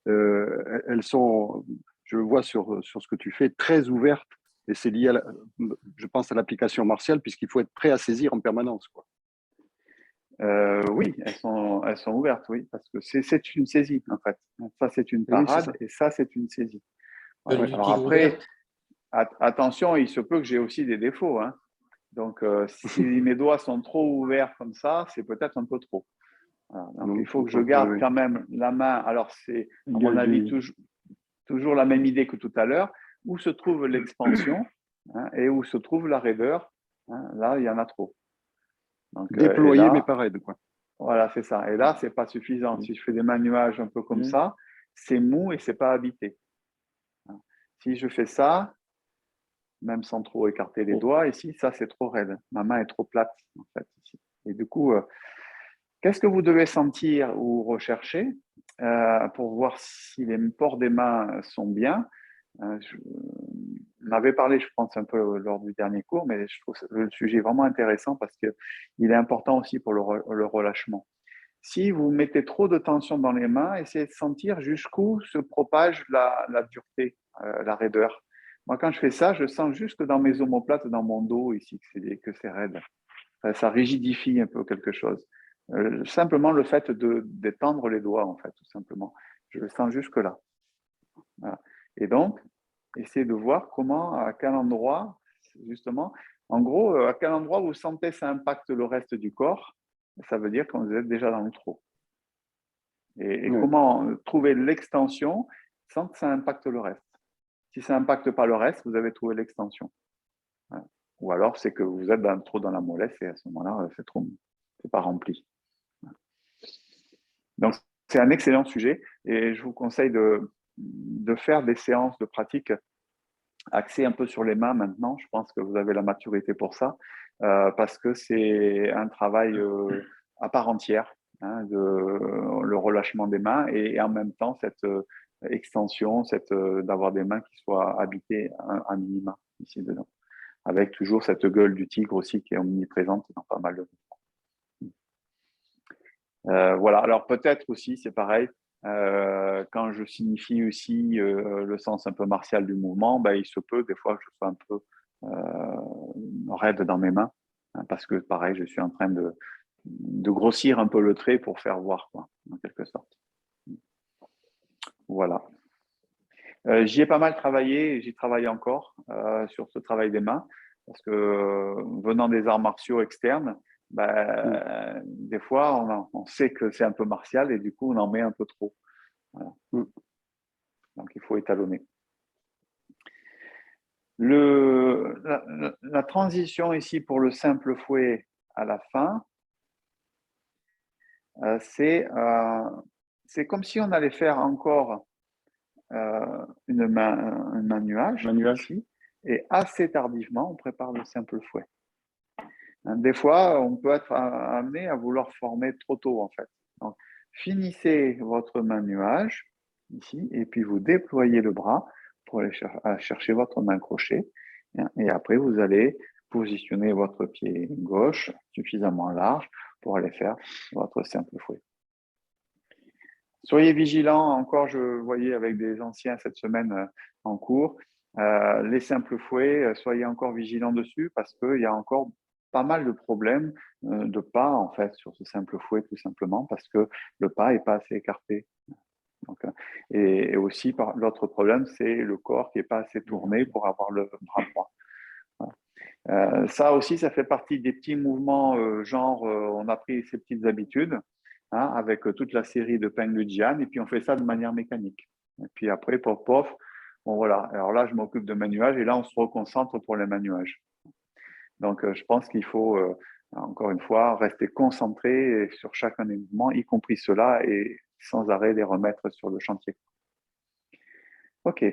Elles sont, je le vois sur ce que tu fais, très ouvertes, et c'est lié, je pense, à l'application martiale, puisqu'il faut être prêt à saisir en permanence, quoi. Oui, elles sont ouvertes, oui, parce que c'est une saisie, en fait. Ça, c'est une parade, oui, et ça, c'est une saisie. Voilà. Alors après, attention, il se peut que j'ai aussi des défauts, hein. Donc, si mes doigts sont trop ouverts comme ça, c'est peut-être un peu trop. Voilà. Donc, il faut que je garde quand même la main. Alors, c'est, à mon avis, toujours la même idée que tout à l'heure. Où se trouve l'expansion, hein, et où se trouve la raideur, hein. Là, il y en a trop. Donc, déployer, là, mais pas raide, quoi. voilà, c'est ça. Et là, ce n'est pas suffisant. Si je fais des mains nuages un peu comme ça, c'est mou et ce n'est pas habité. Si je fais ça, même sans trop écarter les doigts, ici, ça, c'est trop raide. Ma main est trop plate, en fait, ici. Et du coup, qu'est-ce que vous devez sentir ou rechercher pour voir si les ports des mains sont bien? On avait parlé, je pense, un peu lors du dernier cours, mais je trouve le sujet vraiment intéressant parce qu'il est important aussi pour le relâchement. Si vous mettez trop de tension dans les mains, essayez de sentir jusqu'où se propage la dureté, la raideur. Moi, quand je fais ça, je sens juste dans mes omoplates, dans mon dos ici, que c'est raide. Ça rigidifie un peu quelque chose. Simplement le fait d'étendre les doigts, en fait, tout simplement. Je le sens jusque-là. Voilà. Et donc, essayez de voir comment, à quel endroit, justement, en gros, à quel endroit vous sentez ça impacte le reste du corps. Ça veut dire que vous êtes déjà dans le trop. Et comment trouver l'extension sans que ça impacte le reste. Si ça n'impacte pas le reste, vous avez trouvé l'extension. Voilà. Ou alors, c'est que vous êtes trop dans la mollesse et à ce moment-là, c'est pas rempli. Donc, c'est un excellent sujet et je vous conseille de faire des séances de pratique axées un peu sur les mains maintenant. Je pense que vous avez la maturité pour ça parce que c'est un travail à part entière, hein, le relâchement des mains et en même temps cette extension, d'avoir des mains qui soient habitées à minima ici dedans, avec toujours cette gueule du tigre aussi qui est omniprésente dans pas mal de voilà, alors peut-être aussi, c'est pareil, quand je signifie aussi le sens un peu martial du mouvement, ben, il se peut des fois que je sois un peu raide dans mes mains, hein, parce que pareil, je suis en train de grossir un peu le trait pour faire voir, quoi, en quelque sorte. Voilà. J'y ai pas mal travaillé et j'y travaille encore sur ce travail des mains, parce que venant des arts martiaux externes, ben, des fois, on sait que c'est un peu martial et du coup, on en met un peu trop. Voilà. Donc, il faut étalonner. La transition ici pour le simple fouet à la fin, c'est comme si on allait faire encore une main nuage ici, et assez tardivement, on prépare le simple fouet. Des fois, on peut être amené à vouloir former trop tôt, en fait. Donc, finissez votre main nuage, ici, et puis vous déployez le bras pour aller chercher votre main crochet. Et après, vous allez positionner votre pied gauche suffisamment large pour aller faire votre simple fouet. Soyez vigilants, encore, je voyais avec des anciens cette semaine en cours, les simples fouets, soyez encore vigilants dessus parce qu'il y a encore pas mal de problèmes de pas en fait sur ce simple fouet tout simplement parce que le pas n'est pas assez écarté. Donc, et aussi l'autre problème c'est le corps qui n'est pas assez tourné pour avoir le bras droit. Voilà. Ça aussi ça fait partie des petits mouvements genre on a pris ces petites habitudes, hein, avec toute la série de Peng Lujian et puis on fait ça de manière mécanique et puis après pof pof. Bon voilà, alors là je m'occupe de main nuage et là on se reconcentre pour les main nuages. Donc, je pense qu'il faut, encore une fois, rester concentré sur chacun des mouvements, y compris ceux-là, et sans arrêt les remettre sur le chantier. OK,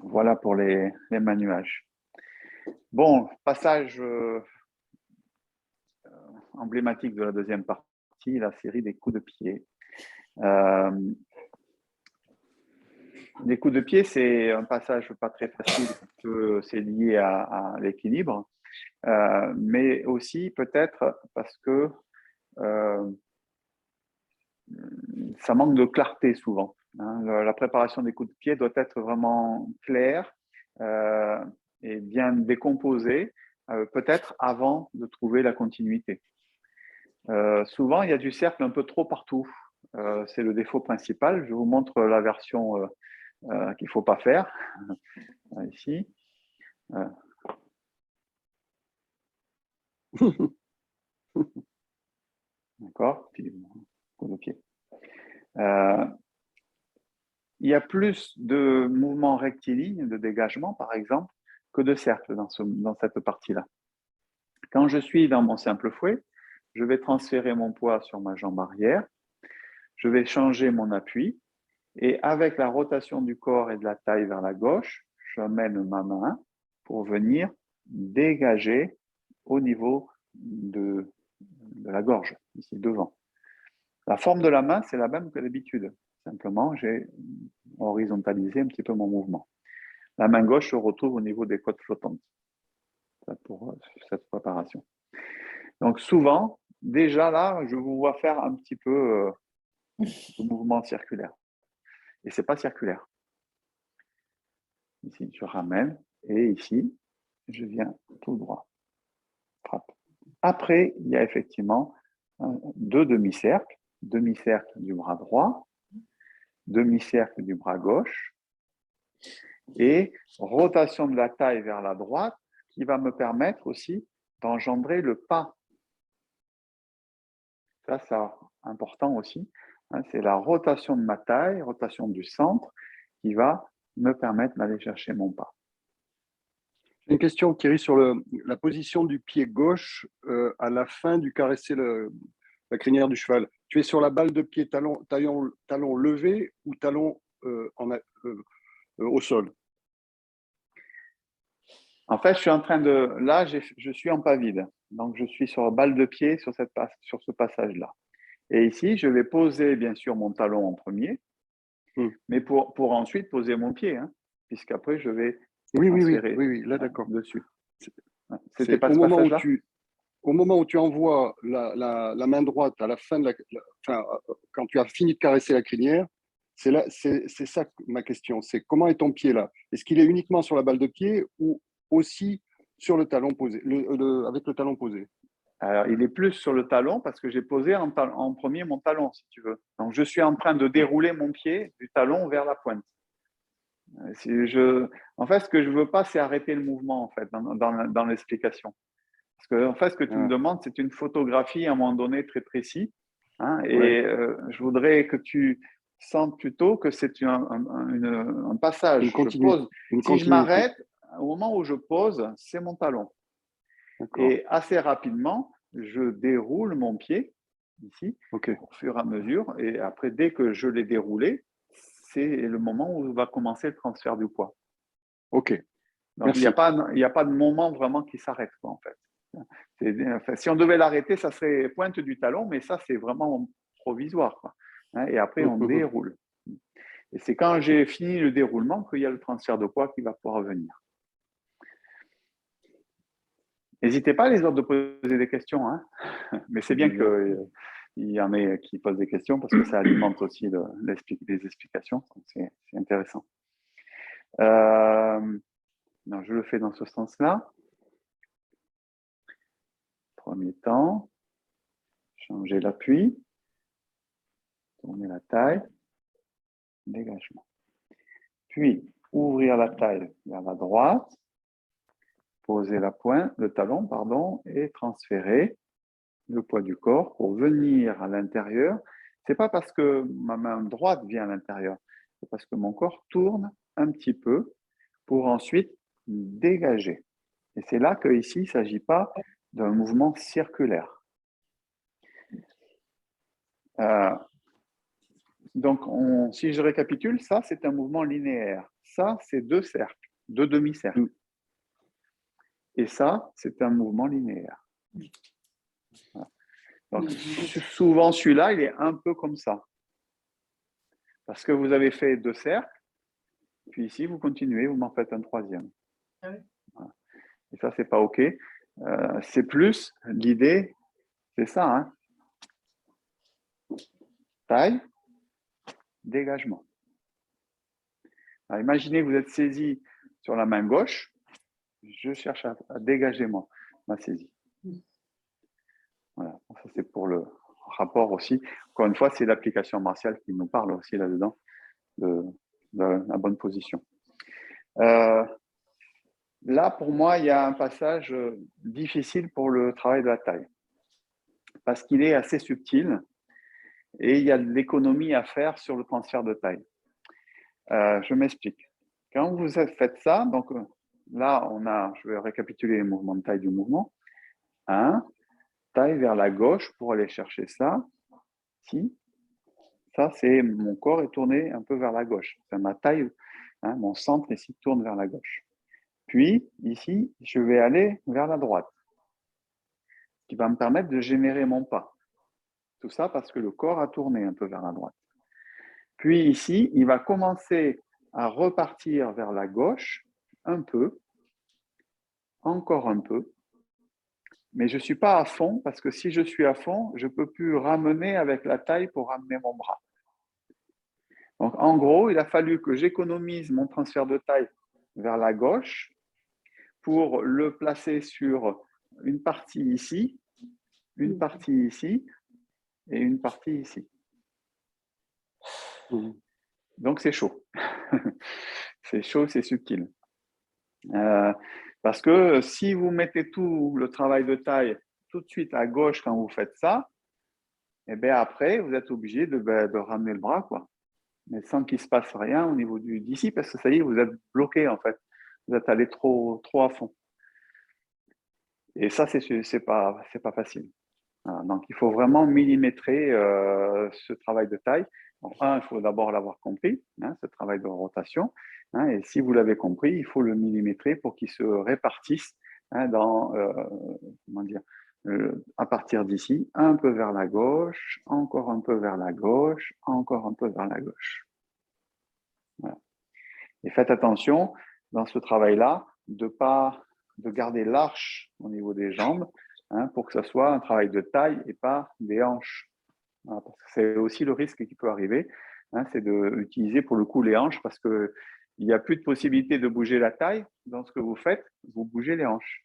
voilà pour les mains nuages. Bon, passage emblématique de la deuxième partie, la série des coups de pied. Les coups de pied, c'est un passage pas très facile parce que c'est lié à l'équilibre. Mais aussi peut-être parce que ça manque de clarté souvent. Hein. La préparation des coups de pied doit être vraiment claire et bien décomposée, peut-être avant de trouver la continuité. Souvent, il y a du cercle un peu trop partout. C'est le défaut principal. Je vous montre la version qu'il ne faut pas faire ici. D'accord? Puis, coup de pied. Il y a plus de mouvements rectilignes, de dégagement, par exemple, que de cercles dans cette partie-là. Quand je suis dans mon simple fouet, je vais transférer mon poids sur ma jambe arrière, je vais changer mon appui, et avec la rotation du corps et de la taille vers la gauche, j'amène ma main pour venir dégager au niveau de la gorge, ici devant. La forme de la main, c'est la même que d'habitude. Simplement, j'ai horizontalisé un petit peu mon mouvement. La main gauche se retrouve au niveau des côtes flottantes. Ça pour cette préparation. Donc souvent, déjà là, je vous vois faire un petit peu de mouvement circulaire. Et ce n'est pas circulaire. Ici, je ramène. Et ici, je viens tout droit. Frappe. Après, il y a effectivement deux demi-cercles. Demi-cercle du bras droit, demi-cercle du bras gauche, et rotation de la taille vers la droite qui va me permettre aussi d'engendrer le pas. Ça, c'est important aussi. Hein, c'est la rotation de ma taille, rotation du centre, qui va me permettre d'aller chercher mon pas. Une question, Thierry, sur la position du pied gauche à la fin du caresser la crinière du cheval. Tu es sur la balle de pied talon levé ou talon au sol? En fait, je suis en train de… Là, je suis en pas vide. Donc, je suis sur la balle de pied sur ce passage-là. Et ici, je vais poser, bien sûr, mon talon en premier, mais pour ensuite poser mon pied, hein, puisqu'après, je vais transférer oui, là, d'accord. dessus. C'était pas ce passage-là. Au moment où tu envoies la main droite à la fin de quand tu as fini de caresser la crinière, c'est ça ma question. C'est comment est ton pied là? Est-ce qu'il est uniquement sur la balle de pied ou aussi sur le talon posé, avec le talon posé? Alors, il est plus sur le talon parce que j'ai posé en premier mon talon, si tu veux. Donc, je suis en train de dérouler mon pied du talon vers la pointe. En fait, ce que je ne veux pas, c'est arrêter le mouvement, en fait, dans l'explication. Parce que, en fait, ce que tu me demandes, c'est une photographie à un moment donné très précis. Hein, et je voudrais que tu sentes plutôt que c'est un passage. Si je m'arrête, au moment où je pose, c'est mon talon. Et assez rapidement, je déroule mon pied ici, au fur et à mesure. Et après, dès que je l'ai déroulé, c'est le moment où va commencer le transfert du poids. Ok. Donc, il n'y a pas de moment vraiment qui s'arrête, en fait. Si on devait l'arrêter, ça serait pointe du talon, mais ça, c'est vraiment provisoire, quoi. Hein, et après, on déroule. Et c'est quand j'ai fini le déroulement qu'il y a le transfert de poids qui va pouvoir venir. N'hésitez pas, les autres, de poser des questions. Hein. Mais c'est bien qu'il y en ait qui posent des questions parce que ça alimente aussi les explications. C'est intéressant. Non, je le fais dans ce sens-là. Premier temps, changer l'appui, tourner la taille, dégagement. Puis, ouvrir la taille vers la droite, poser le talon, et transférer le poids du corps pour venir à l'intérieur. Ce n'est pas parce que ma main droite vient à l'intérieur, c'est parce que mon corps tourne un petit peu pour ensuite dégager. Et c'est là qu'ici, il ne s'agit pas d'un mouvement circulaire. Donc, si je récapitule, ça, c'est un mouvement linéaire. Ça, c'est deux cercles, deux demi-cercles. Et ça, c'est un mouvement linéaire. Voilà. Donc, souvent, celui-là, il est un peu comme ça. Parce que vous avez fait deux cercles, puis ici, vous continuez, vous m'en faites un troisième. Voilà. Et ça, c'est pas OK. C'est plus, l'idée, c'est ça. Hein. Taille, dégagement. Alors, imaginez que vous êtes saisi sur la main gauche. Je cherche à dégager ma saisie. Voilà, ça c'est pour le rapport aussi. Encore une fois, c'est l'application martiale qui nous parle aussi là-dedans de la bonne position. Là, pour moi, il y a un passage difficile pour le travail de la taille parce qu'il est assez subtil et il y a de l'économie à faire sur le transfert de taille. Je m'explique. Quand vous faites ça, donc là, je vais récapituler les mouvements de taille du mouvement. 1, taille vers la gauche pour aller chercher ça. Ici, ça, c'est mon corps est tourné un peu vers la gauche. C'est ma taille, mon centre ici tourne vers la gauche. Puis, ici, je vais aller vers la droite, ce qui va me permettre de générer mon pas. Tout ça parce que le corps a tourné un peu vers la droite. Puis ici, il va commencer à repartir vers la gauche, un peu, encore un peu, mais je ne suis pas à fond, parce que si je suis à fond, je ne peux plus ramener avec la taille pour ramener mon bras. Donc, en gros, il a fallu que j'économise mon transfert de taille vers la gauche pour le placer sur une partie ici, une partie ici et une partie ici. Donc, c'est chaud. C'est chaud, c'est subtil. Parce que si vous mettez tout le travail de taille tout de suite à gauche quand vous faites ça, et bien après, vous êtes obligé de ramener le bras, quoi. Mais sans qu'il ne se passe rien au niveau d'ici, parce que ça y est, vous êtes bloqué, en fait. Vous êtes allé trop à fond. Et ça, c'est pas facile. Voilà. Donc, il faut vraiment millimétrer ce travail de taille. Enfin, il faut d'abord l'avoir compris, ce travail de rotation. Et si vous l'avez compris, il faut le millimétrer pour qu'il se répartisse comment dire, à partir d'ici, un peu vers la gauche, encore un peu vers la gauche, encore un peu vers la gauche. Voilà. Et faites attention dans ce travail-là de garder l'arche au niveau des jambes pour que ce soit un travail de taille et pas des hanches. Voilà, parce que c'est aussi le risque qui peut arriver, c'est d'utiliser pour le coup les hanches parce qu'il n'y a plus de possibilité de bouger la taille. Dans ce que vous faites, vous bougez les hanches.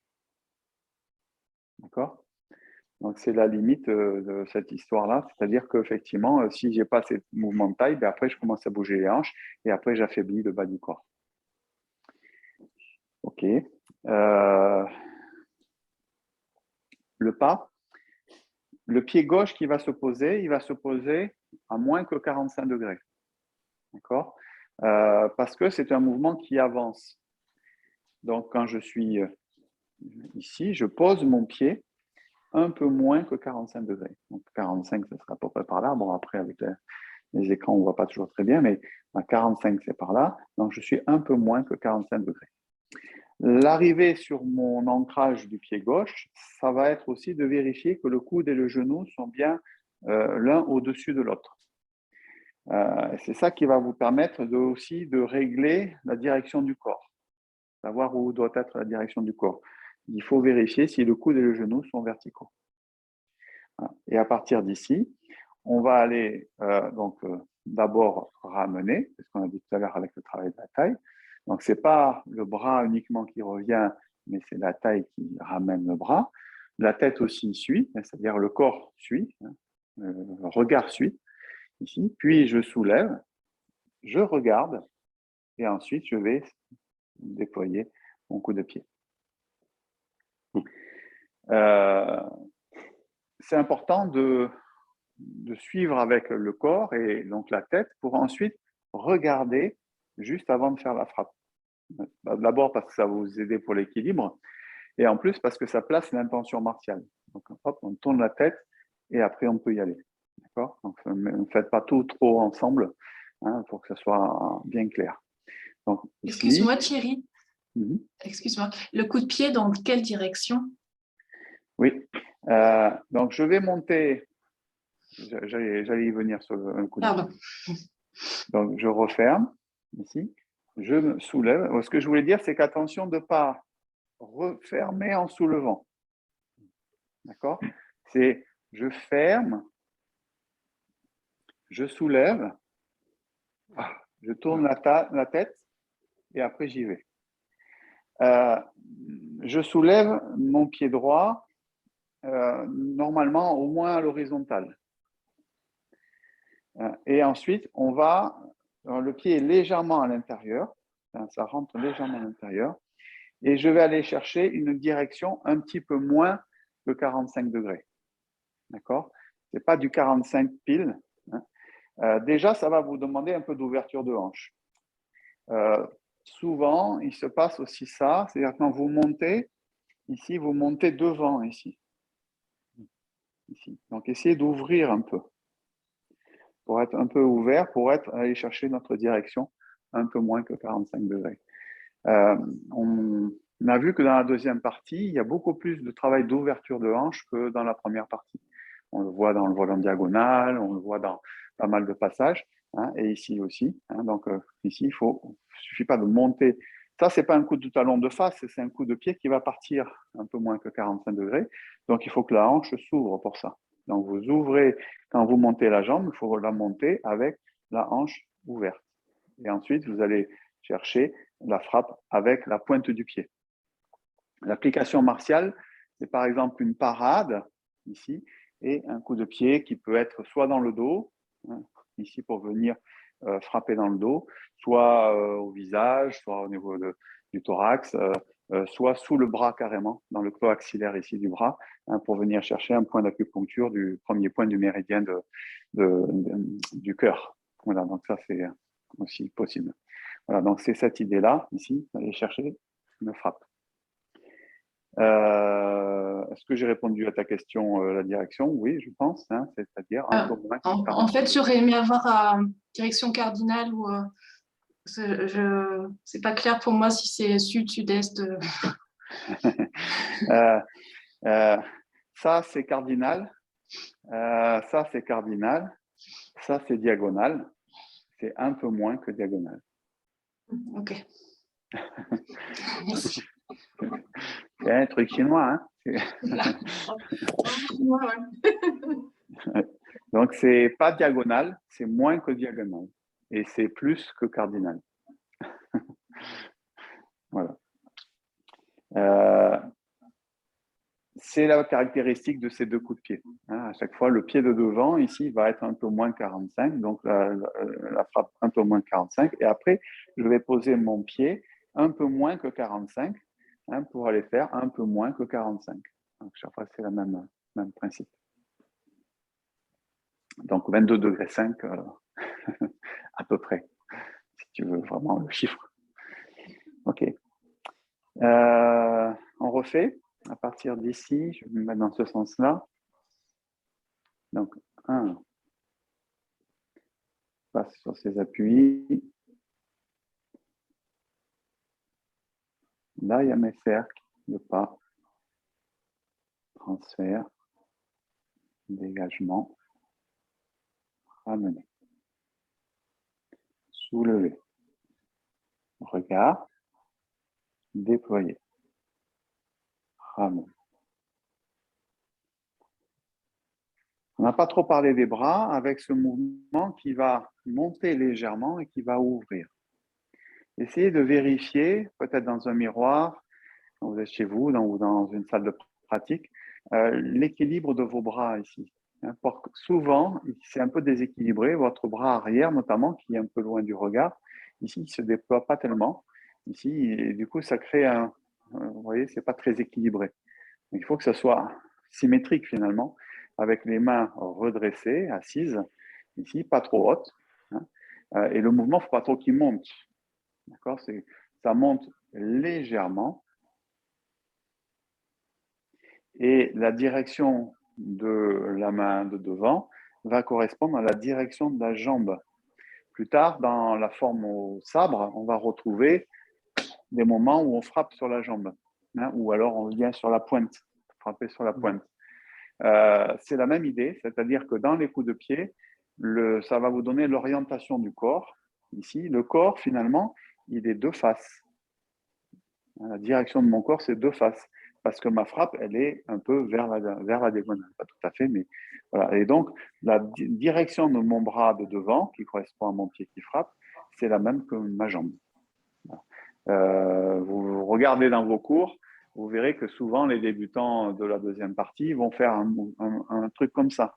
D'accord ? Donc, c'est la limite de cette histoire-là. C'est-à-dire qu'effectivement, si je n'ai pas ces mouvements de taille, après, je commence à bouger les hanches et après, j'affaiblis le bas du corps. OK. Le pas, le pied gauche qui va se poser, il va se poser à moins que 45 degrés. D'accord ? Parce que c'est un mouvement qui avance. Donc, quand je suis ici, je pose mon pied un peu moins que 45 degrés. Donc, 45, ça sera à peu près par là. Bon, après, avec les écrans, on ne voit pas toujours très bien, mais à 45, c'est par là. Donc, je suis un peu moins que 45 degrés. L'arrivée sur mon ancrage du pied gauche, ça va être aussi de vérifier que le coude et le genou sont bien l'un au-dessus de l'autre. C'est ça qui va vous permettre aussi de régler la direction du corps, savoir où doit être la direction du corps. Il faut vérifier si le coude et le genou sont verticaux. Et à partir d'ici, on va aller d'abord ramener, c'est ce qu'on a dit tout à l'heure avec le travail de la taille. Donc, ce n'est pas le bras uniquement qui revient, mais c'est la taille qui ramène le bras. La tête aussi suit, c'est-à-dire le corps suit, le regard suit, ici. Puis, je soulève, je regarde, et ensuite, je vais déployer mon coup de pied. C'est important de suivre avec le corps et donc la tête pour ensuite regarder juste avant de faire la frappe. D'abord parce que ça va vous aider pour l'équilibre et en plus parce que ça place l'intention martiale. Donc hop, on tourne la tête et après on peut y aller. D'accord ? Donc ne faites pas tout trop ensemble pour que ce soit bien clair. Excuse-moi Thierry. Excuse-moi. Le coup de pied dans quelle direction ? Oui. Donc je vais monter. J'allais y venir sur un coup de pied. Pardon. Donc, je referme ici. Je me soulève. Ce que je voulais dire, c'est qu'attention de ne pas refermer en soulevant. D'accord ? C'est je ferme, je soulève, je tourne la tête et après j'y vais. Je soulève mon pied droit normalement au moins à l'horizontale. Et ensuite, le pied est légèrement à l'intérieur, ça rentre légèrement à l'intérieur. et je vais aller chercher une direction un petit peu moins que 45 degrés. D'accord? Ce n'est pas du 45 pile. Hein. Déjà, ça va vous demander un peu d'ouverture de hanche. Souvent, il se passe aussi ça, c'est-à-dire quand vous montez, ici, vous montez devant, ici. Donc, essayez d'ouvrir un peu, pour être un peu ouvert, pour aller chercher notre direction un peu moins que 45 degrés. On a vu que dans la deuxième partie, il y a beaucoup plus de travail d'ouverture de hanche que dans la première partie. On le voit dans le vol en diagonale, on le voit dans pas mal de passages, hein, et ici aussi. Hein, donc ici, il ne suffit pas de monter. Ça, ce n'est pas un coup de talon de face, c'est un coup de pied qui va partir un peu moins que 45 degrés. Donc, il faut que la hanche s'ouvre pour ça. Donc, vous ouvrez, quand vous montez la jambe, il faut la monter avec la hanche ouverte. Et ensuite, vous allez chercher la frappe avec la pointe du pied. L'application martiale, c'est par exemple une parade, ici, et un coup de pied qui peut être soit dans le dos, hein, ici pour venir frapper dans le dos, soit au visage, soit au niveau du thorax, soit sous le bras carrément, dans le clos axillaire ici du bras, hein, pour venir chercher un point d'acupuncture du premier point du méridien du cœur. Voilà, donc ça c'est aussi possible. Voilà, donc c'est cette idée-là, ici, d'aller chercher une frappe. Est-ce que j'ai répondu à ta question, la direction? Oui, je pense, hein, c'est-à-dire un peu moins. En fait, j'aurais aimé avoir direction cardinale ou c'est pas clair pour moi si c'est sud, sud-est. Ça, c'est cardinal. Ça, c'est cardinal. Ça, c'est diagonal. C'est un peu moins que diagonal. Ok. Merci. C'est un truc chinois, hein? Donc, c'est pas diagonal, c'est moins que diagonal. Et c'est plus que cardinal. Voilà. C'est la caractéristique de ces deux coups de pied. Hein, à chaque fois, le pied de devant, ici, va être un peu moins 45, donc la frappe un peu moins 45. Et après, je vais poser mon pied un peu moins que 45, hein, pour aller faire un peu moins que 45. Donc, chaque fois, c'est le même principe. Donc, 22 degrés 5, à peu près, si tu veux vraiment le chiffre. OK. On refait. À partir d'ici, je vais me mettre dans ce sens-là. Donc, 1, passe sur ses appuis. Là, il y a mes cercles de pas. Transfert, dégagement, ramener, soulever, regard, déployer, ramener. On n'a pas trop parlé des bras avec ce mouvement qui va monter légèrement et qui va ouvrir. Essayez de vérifier, peut-être dans un miroir, quand vous êtes chez vous ou dans une salle de pratique, l'équilibre de vos bras ici. Souvent, c'est un peu déséquilibré, votre bras arrière notamment, qui est un peu loin du regard. Ici, il ne se déploie pas tellement. Ici, et du coup, ça crée vous voyez, ce n'est pas très équilibré. Il faut que ça soit symétrique finalement, avec les mains redressées, assises, ici, pas trop hautes. Hein, et le mouvement, il ne faut pas trop qu'il monte. D'accord? Ça monte légèrement. Et la direction de la main de devant va correspondre à la direction de la jambe. Plus tard, dans la forme au sabre, on va retrouver des moments où on frappe sur la jambe, hein, ou alors on vient sur la pointe, frapper sur la pointe. C'est la même idée, c'est-à-dire que dans les coups de pied, ça va vous donner l'orientation du corps. Ici, le corps, finalement, il est deux faces. La direction de mon corps, c'est deux faces. Parce que ma frappe, elle est un peu vers la diagonale. Pas tout à fait, mais voilà. Et donc, la direction de mon bras de devant, qui correspond à mon pied qui frappe, c'est la même que ma jambe. Vous regardez dans vos cours, vous verrez que souvent, les débutants de la deuxième partie vont faire un truc comme ça.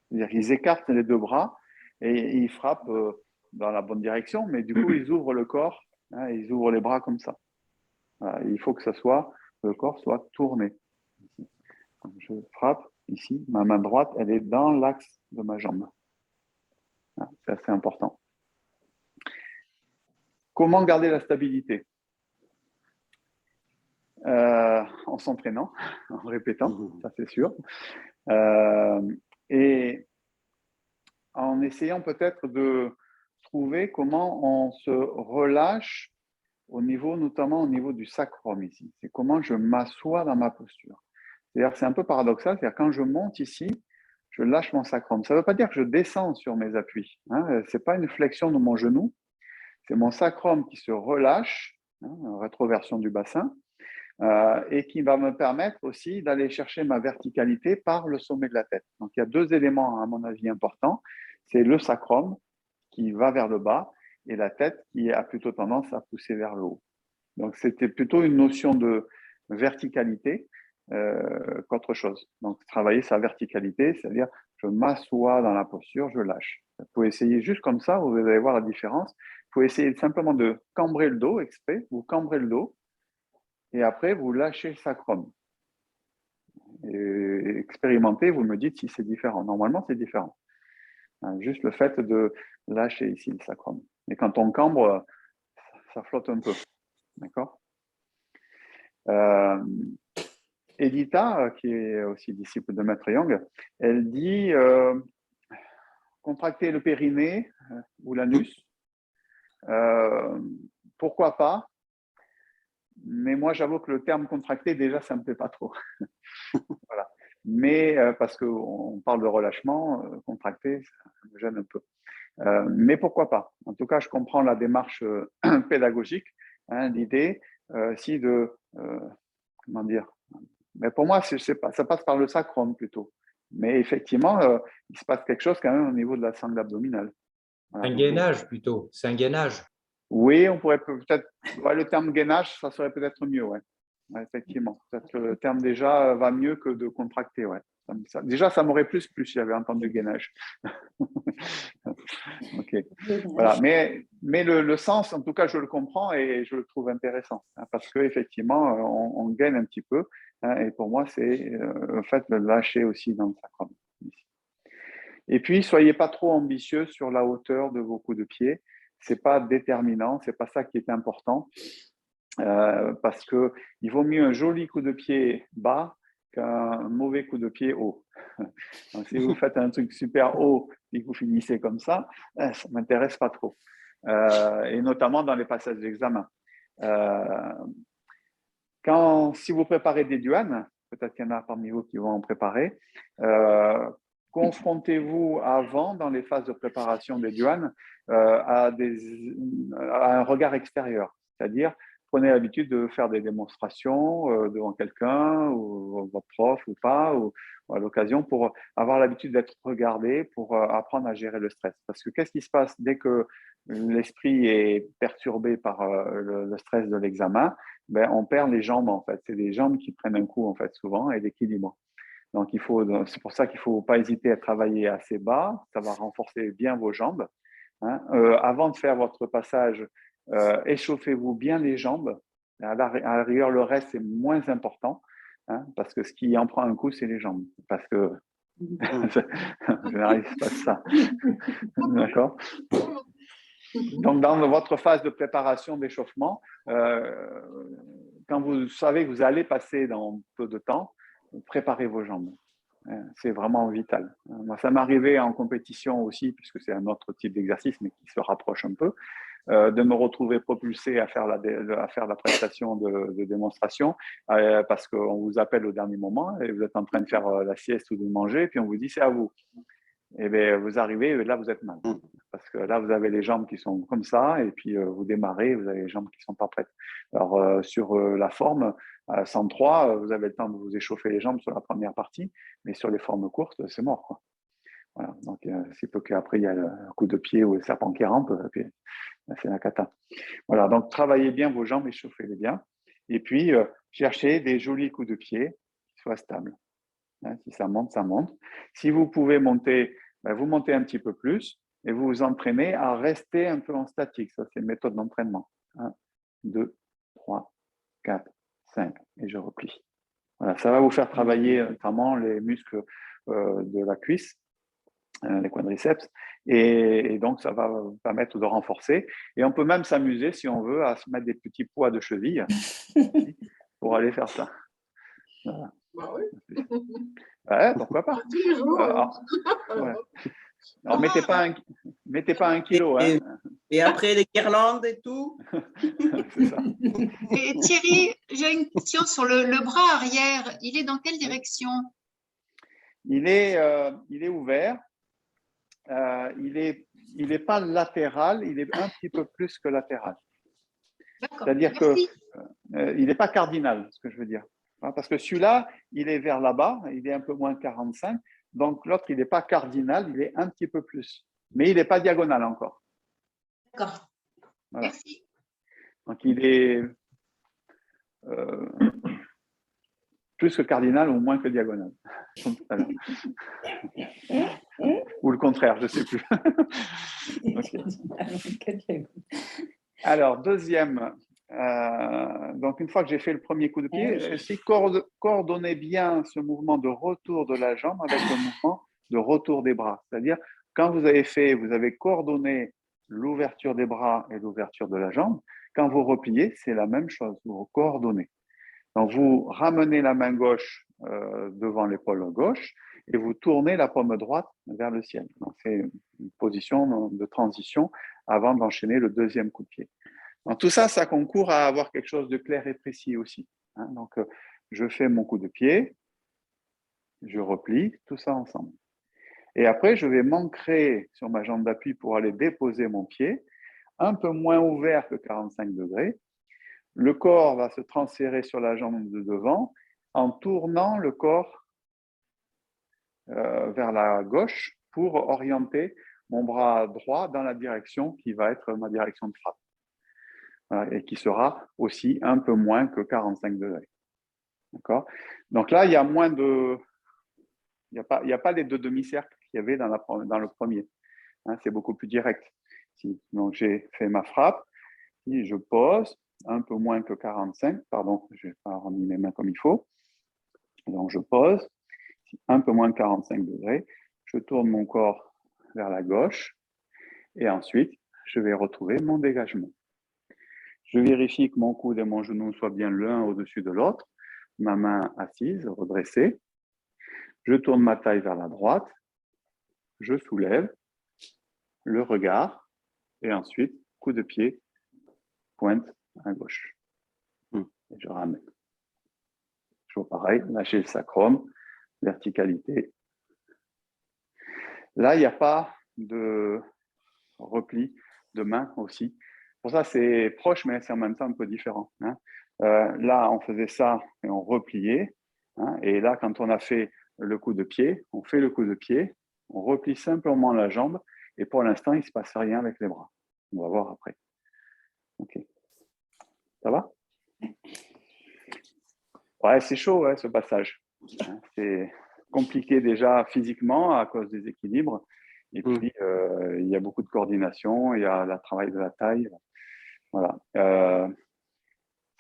C'est-à-dire qu'ils écartent les deux bras et ils frappent dans la bonne direction, mais du coup, ils ouvrent le corps, hein, ils ouvrent les bras comme ça. Voilà, il faut que le corps soit tourné. Donc, je frappe ici, ma main droite, elle est dans l'axe de ma jambe. C'est assez important. Comment garder la stabilité? En s'entraînant, en répétant, ça c'est sûr. Et en essayant peut-être de trouver comment on se relâche notamment au niveau du sacrum ici. C'est comment je m'assois dans ma posture. C'est-à-dire, c'est un peu paradoxal, c'est-à-dire quand je monte ici, je lâche mon sacrum. Ça ne veut pas dire que je descends sur mes appuis. Hein. Ce n'est pas une flexion de mon genou, c'est mon sacrum qui se relâche, rétroversion du bassin, et qui va me permettre aussi d'aller chercher ma verticalité par le sommet de la tête. Donc, il y a deux éléments, à mon avis, importants. C'est le sacrum qui va vers le bas et la tête qui a plutôt tendance à pousser vers le haut. Donc, c'était plutôt une notion de verticalité qu'autre chose. Donc, travailler sa verticalité, c'est-à-dire je m'assois dans la posture, je lâche. Vous pouvez essayer juste comme ça, vous allez voir la différence. Vous pouvez essayer simplement de cambrer le dos, exprès, vous cambrez le dos, et après, vous lâchez le sacrum. Et expérimentez, vous me dites si c'est différent. Normalement, c'est différent. Juste le fait de lâcher ici le sacrum. Et quand on cambre, ça flotte un peu. D'accord? Edita, qui est aussi disciple de Maître Yang, elle dit contracter le périnée ou l'anus. Pourquoi pas? Mais moi, j'avoue que le terme contracté, déjà, ça ne me plaît pas trop. Voilà. Mais parce qu'on parle de relâchement, contracté, ça me gêne un peu. Mais pourquoi pas? En tout cas, je comprends la démarche pédagogique, l'idée, si de, comment dire, mais pour moi, ça passe par le sacrum plutôt. Mais effectivement, il se passe quelque chose quand même au niveau de la sangle abdominale. Voilà. Un gainage plutôt, c'est un gainage. Oui, on pourrait peut-être, le terme gainage, ça serait peut-être mieux, ouais. Ouais, effectivement. Peut-être que le terme déjà va mieux que de contracter, ouais. Déjà, ça m'aurait plus si j'avais entendu gainage. Ok. Voilà. Mais le sens, en tout cas, je le comprends et je le trouve intéressant parce qu'effectivement, on gagne un petit peu. Et pour moi, c'est le fait de lâcher aussi dans le sacrum. Et puis, soyez pas trop ambitieux sur la hauteur de vos coups de pied. C'est pas déterminant, c'est pas ça qui est important. Parce qu'il vaut mieux un joli coup de pied bas qu'un mauvais coup de pied haut. Donc, si vous faites un truc super haut et que vous finissez comme ça ne m'intéresse pas trop. Et notamment dans les passages d'examen. Si vous préparez des duanes, peut-être qu'il y en a parmi vous qui vont en préparer, confrontez-vous avant, dans les phases de préparation des duanes, à un regard extérieur. C'est-à-dire, prenez l'habitude de faire des démonstrations devant quelqu'un, ou votre prof ou pas, ou à l'occasion, pour avoir l'habitude d'être regardé, pour apprendre à gérer le stress. Parce que qu'est-ce qui se passe dès que l'esprit est perturbé par le stress de l'examen? On perd les jambes, en fait. C'est les jambes qui prennent un coup, en fait, souvent, et l'équilibre. Donc, c'est pour ça qu'il ne faut pas hésiter à travailler assez bas. Ça va renforcer bien vos jambes. Avant de faire votre passage, échauffez-vous bien les jambes. À la rigueur, le reste, c'est moins important, parce que ce qui en prend un coup, c'est les jambes. Parce que je n'arrive pas à ça. D'accord? Donc, dans votre phase de préparation d'échauffement, quand vous savez que vous allez passer dans peu de temps, préparez vos jambes. C'est vraiment vital. Moi, ça m'est arrivé en compétition aussi, puisque c'est un autre type d'exercice, mais qui se rapproche un peu, de me retrouver propulsé à faire la prestation de démonstration, parce qu'on vous appelle au dernier moment et vous êtes en train de faire la sieste ou de manger, et puis on vous dit c'est à vous. Et bien, vous arrivez, et là, vous êtes mal. Parce que là, vous avez les jambes qui sont comme ça, et puis vous démarrez, vous avez les jambes qui ne sont pas prêtes. Alors, sur la forme, 103, vous avez le temps de vous échauffer les jambes sur la première partie, mais sur les formes courtes, c'est mort, quoi. Voilà. Donc, c'est peu qu'après, il y a le coup de pied ou le serpent qui rampe, et puis c'est la cata. Voilà, donc travaillez bien vos jambes, échauffez-les bien. Et puis, cherchez des jolis coups de pied qui soient stables. Si ça monte, ça monte. Si vous pouvez monter, vous montez un petit peu plus et vous vous entraînez à rester un peu en statique. Ça, c'est une méthode d'entraînement. 1, 2, 3, 4, 5, et je replie. Voilà, ça va vous faire travailler notamment les muscles de la cuisse, les quadriceps, et donc ça va vous permettre de renforcer. Et on peut même s'amuser, si on veut, à se mettre des petits poids de cheville pour aller faire ça. Voilà. Bah oui. Ouais, pourquoi pas. Tous les jours. Ouais. Alors, mettez pas un kilo. Hein. Et après les guirlandes et tout. C'est ça. Et Thierry, j'ai une question sur le bras arrière. Il est dans quelle direction? Il est ouvert. Il est pas latéral, il est un petit peu plus que latéral. C'est-à-dire qu'il n'est pas cardinal, ce que je veux dire. Parce que celui-là, il est vers là-bas, il est un peu moins 45. Donc l'autre, il n'est pas cardinal, il est un petit peu plus. Mais il n'est pas diagonal encore. D'accord. Voilà. Merci. Donc il est plus que cardinal ou moins que diagonal. Comme tout à l'heure. Ou le contraire, je ne sais plus. Okay. Alors, deuxième. Donc, une fois que j'ai fait le premier coup de pied, si coordonnez bien ce mouvement de retour de la jambe avec le mouvement de retour des bras. C'est-à-dire, quand vous avez coordonné l'ouverture des bras et l'ouverture de la jambe. Quand vous repliez, c'est la même chose, vous coordonnez. Donc, vous ramenez la main gauche devant l'épaule gauche et vous tournez la paume droite vers le ciel. Donc, c'est une position de transition avant d'enchaîner le deuxième coup de pied. Donc, tout ça, ça concourt à avoir quelque chose de clair et précis aussi. Hein. Donc, je fais mon coup de pied, je replie, tout ça ensemble. Et après, je vais m'ancrer sur ma jambe d'appui pour aller déposer mon pied, un peu moins ouvert que 45 degrés. Le corps va se transférer sur la jambe de devant en tournant le corps vers la gauche pour orienter mon bras droit dans la direction qui va être ma direction de frappe. Voilà, et qui sera aussi un peu moins que 45 degrés. D'accord ? Donc là, il y a moins de... Il n'y a pas les deux demi-cercles qu'il y avait dans le premier. Hein, c'est beaucoup plus direct. Donc j'ai fait ma frappe, et je pose, un peu moins que 45, pardon, je n'ai pas remis mes mains comme il faut. Donc je pose, un peu moins de 45 degrés, je tourne mon corps vers la gauche et ensuite je vais retrouver mon dégagement. Je vérifie que mon coude et mon genou soient bien l'un au-dessus de l'autre, ma main assise, redressée. Je tourne ma taille vers la droite, je soulève, le regard et ensuite coup de pied, pointe à gauche. Et je ramène. Toujours pareil, lâcher le sacrum, verticalité. Là, il n'y a pas de repli de main aussi. Pour ça, c'est proche, mais c'est en même temps un peu différent. Hein. Là, on faisait ça et on repliait. Hein. Et là, quand on a fait le coup de pied, on fait le coup de pied, on replie simplement la jambe et pour l'instant, il ne se passe rien avec les bras. On va voir après. OK. Ça va ? Ouais, c'est chaud, ce passage. C'est compliqué déjà physiquement à cause des équilibres. Et puis, il y a beaucoup de coordination, il y a le travail de la taille. Voilà.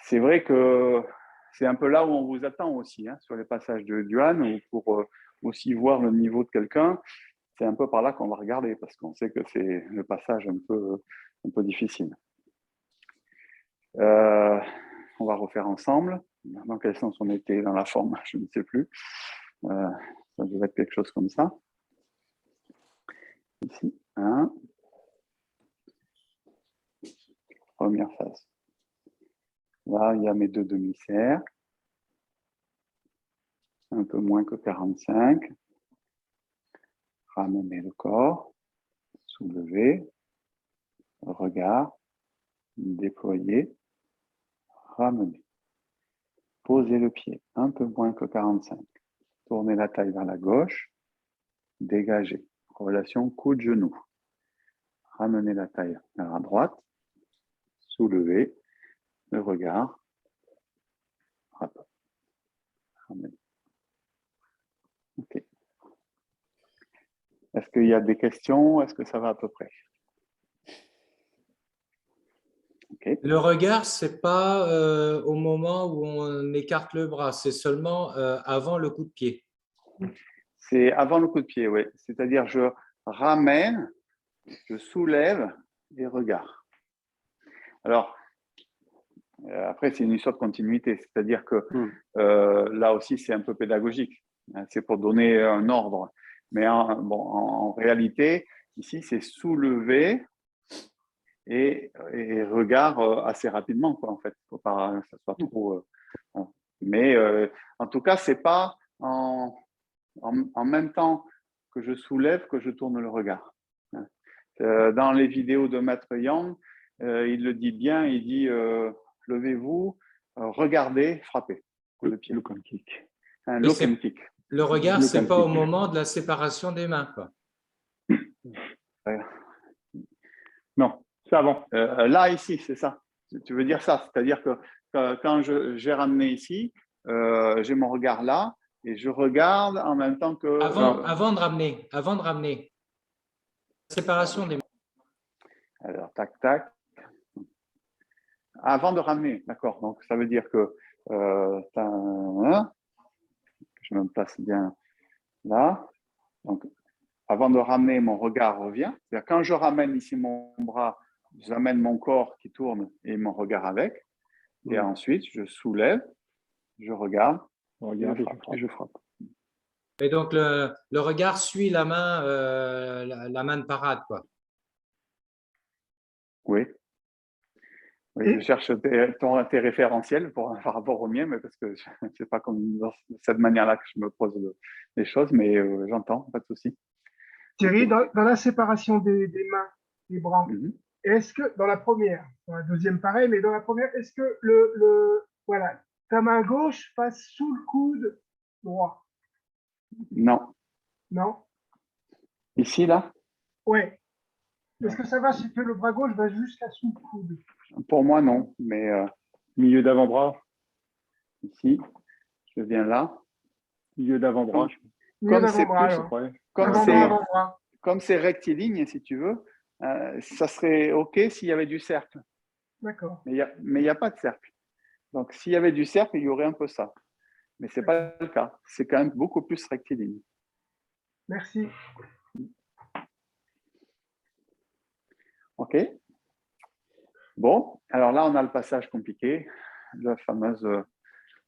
C'est vrai que c'est un peu là où on vous attend aussi, hein, sur les passages de Duan, ou pour aussi voir le niveau de quelqu'un. C'est un peu par là qu'on va regarder, parce qu'on sait que c'est le passage un peu difficile. On va refaire ensemble. Dans quel sens on était dans la forme, je ne sais plus. Ça devait être quelque chose comme ça. Ici, 1. Première phase. Là, il y a mes deux demi-cercles. Un peu moins que 45. Ramener le corps. Soulever. Regard. Déployer. Ramener. Poser le pied. Un peu moins que 45. Tourner la taille vers la gauche. Dégager. Relation coude-genou. Ramener la taille vers la droite. Soulever. Le regard. Ramener. OK. Est-ce qu'il y a des questions? Est-ce que ça va à peu près? Okay. Le regard, c'est pas au moment où on écarte le bras, c'est seulement avant le coup de pied. C'est avant le coup de pied, oui. C'est-à-dire, je ramène, je soulève et regarde. Alors, après, c'est une histoire de continuité. C'est-à-dire que là aussi, c'est un peu pédagogique. C'est pour donner un ordre. Mais en réalité, ici, c'est soulever et regard assez rapidement, quoi, en fait. Il ne faut pas que ça soit trop. Mais en tout cas, c'est pas en même temps que je soulève que je tourne le regard. Dans les vidéos de Maître Yang, il le dit bien, il dit levez-vous, regardez, frappez. Le pied. Look and kick. Look and kick. Le regard, ce n'est pas au moment de la séparation des mains, quoi. Non, c'est avant. Là, ici, c'est ça. Tu veux dire ça, c'est-à-dire que quand j'ai ramené ici, j'ai mon regard là et je regarde en même temps que… Avant de ramener. Séparation des mains. Alors, tac, tac. Avant de ramener, d'accord. Donc, ça veut dire que je me place bien là. Donc, avant de ramener, mon regard revient. C'est-à-dire, quand je ramène ici mon bras, j'amène mon corps qui tourne et mon regard avec. Et ensuite, je soulève, je regarde, et je frappe. Et donc, le regard suit la main, la main de parade, quoi. Oui. Oui, je cherche tes référentiels par rapport au mien, mais parce que c'est pas comme de cette manière-là que je me pose les choses, mais j'entends, pas de souci. Thierry, dans la séparation des mains, des bras, est-ce que, dans la première, dans la deuxième pareil, mais dans la première, est-ce que voilà, ta main gauche passe sous le coude droit? Non. Non? Ici, là? Ouais. Est-ce que ça va, c'est que le bras gauche va jusqu'à sous le coude? Pour moi, non, mais milieu d'avant-bras, ici, je viens là, milieu d'avant-bras. Comme c'est rectiligne, si tu veux, ça serait OK s'il y avait du cercle. D'accord. Mais il n'y a pas de cercle. Donc, s'il y avait du cercle, il y aurait un peu ça. Mais ce n'est pas le cas. C'est quand même beaucoup plus rectiligne. Merci. OK. Bon, alors là, on a le passage compliqué, la fameuse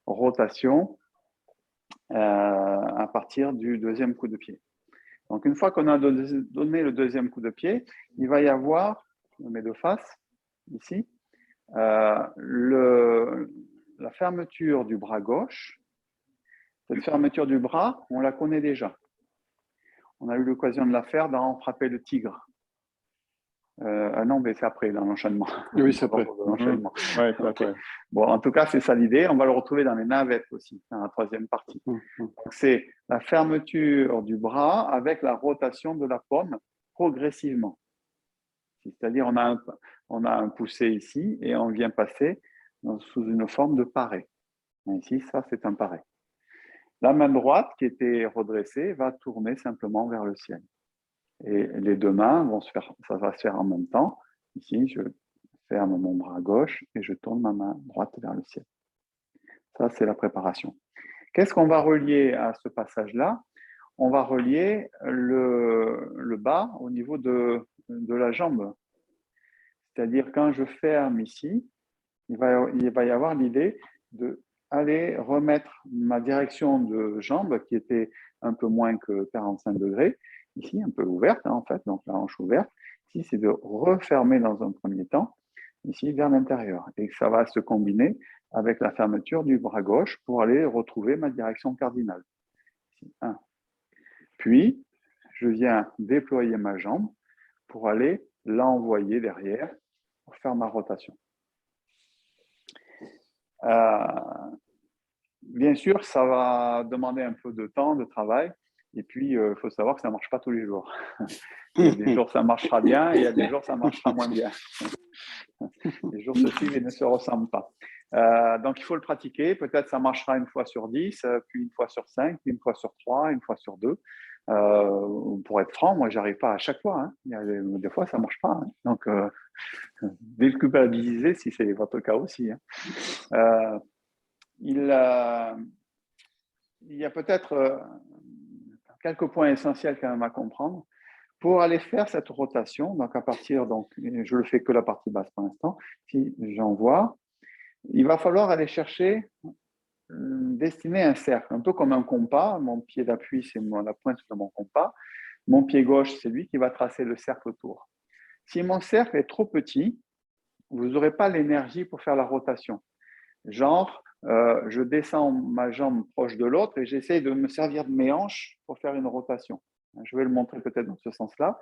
rotation à partir du deuxième coup de pied. Donc, une fois qu'on a donné le deuxième coup de pied, il va y avoir, je me mets de face, ici, la fermeture du bras gauche. Cette fermeture du bras, on la connaît déjà. On a eu l'occasion de la faire dans Frapper le tigre. Non, mais c'est après, dans l'enchaînement. Oui, c'est après. L'enchaînement. Ouais, okay. Bon, en tout cas, c'est ça l'idée. On va le retrouver dans les navettes aussi, dans la troisième partie. C'est la fermeture du bras avec la rotation de la paume progressivement. C'est-à-dire, on a un poussé ici et on vient passer sous une forme de paré. Ici, ça, c'est un paré. La main droite, qui était redressée, va tourner simplement vers le ciel. Et les deux mains ça va se faire en même temps. Ici, je ferme mon bras gauche et je tourne ma main droite vers le ciel. Ça, c'est la préparation. Qu'est-ce qu'on va relier à ce passage-là? On va relier le bas au niveau de la jambe. C'est-à-dire, quand je ferme ici, il va y avoir l'idée d'aller remettre ma direction de jambe, qui était un peu moins que 45 degrés, ici, un peu ouverte, en fait, donc la hanche ouverte. Ici, c'est de refermer dans un premier temps, ici, vers l'intérieur. Et ça va se combiner avec la fermeture du bras gauche pour aller retrouver ma direction cardinale. Ici, 1. Puis, je viens déployer ma jambe pour aller l'envoyer derrière pour faire ma rotation. Bien sûr, ça va demander un peu de temps, de travail. Et puis, il faut savoir que ça ne marche pas tous les jours. Il y a des jours, ça marchera bien et il y a des jours, ça marchera moins bien. Les jours se suivent et ne se ressemblent pas. Donc, il faut le pratiquer. Peut-être ça marchera une fois sur 10, puis une fois sur 5, puis une fois sur 3, une fois sur 2. Pour être franc, moi, j'arrive pas à chaque fois. Hein. Des fois, ça marche pas. Hein. Donc, déculpabiliser si c'est votre cas aussi. Hein. Il y a peut-être quelques points essentiels quand même à comprendre. Pour aller faire cette rotation, donc à partir, je le fais que la partie basse pour l'instant, si j'envoie, il va falloir aller chercher, dessiner un cercle, un peu comme un compas. Mon pied d'appui, c'est la pointe de mon compas. Mon pied gauche, c'est lui qui va tracer le cercle autour. Si mon cercle est trop petit, vous n'aurez pas l'énergie pour faire la rotation. Genre, je descends ma jambe proche de l'autre et j'essaie de me servir de mes hanches pour faire une rotation. Je vais le montrer peut-être dans ce sens-là.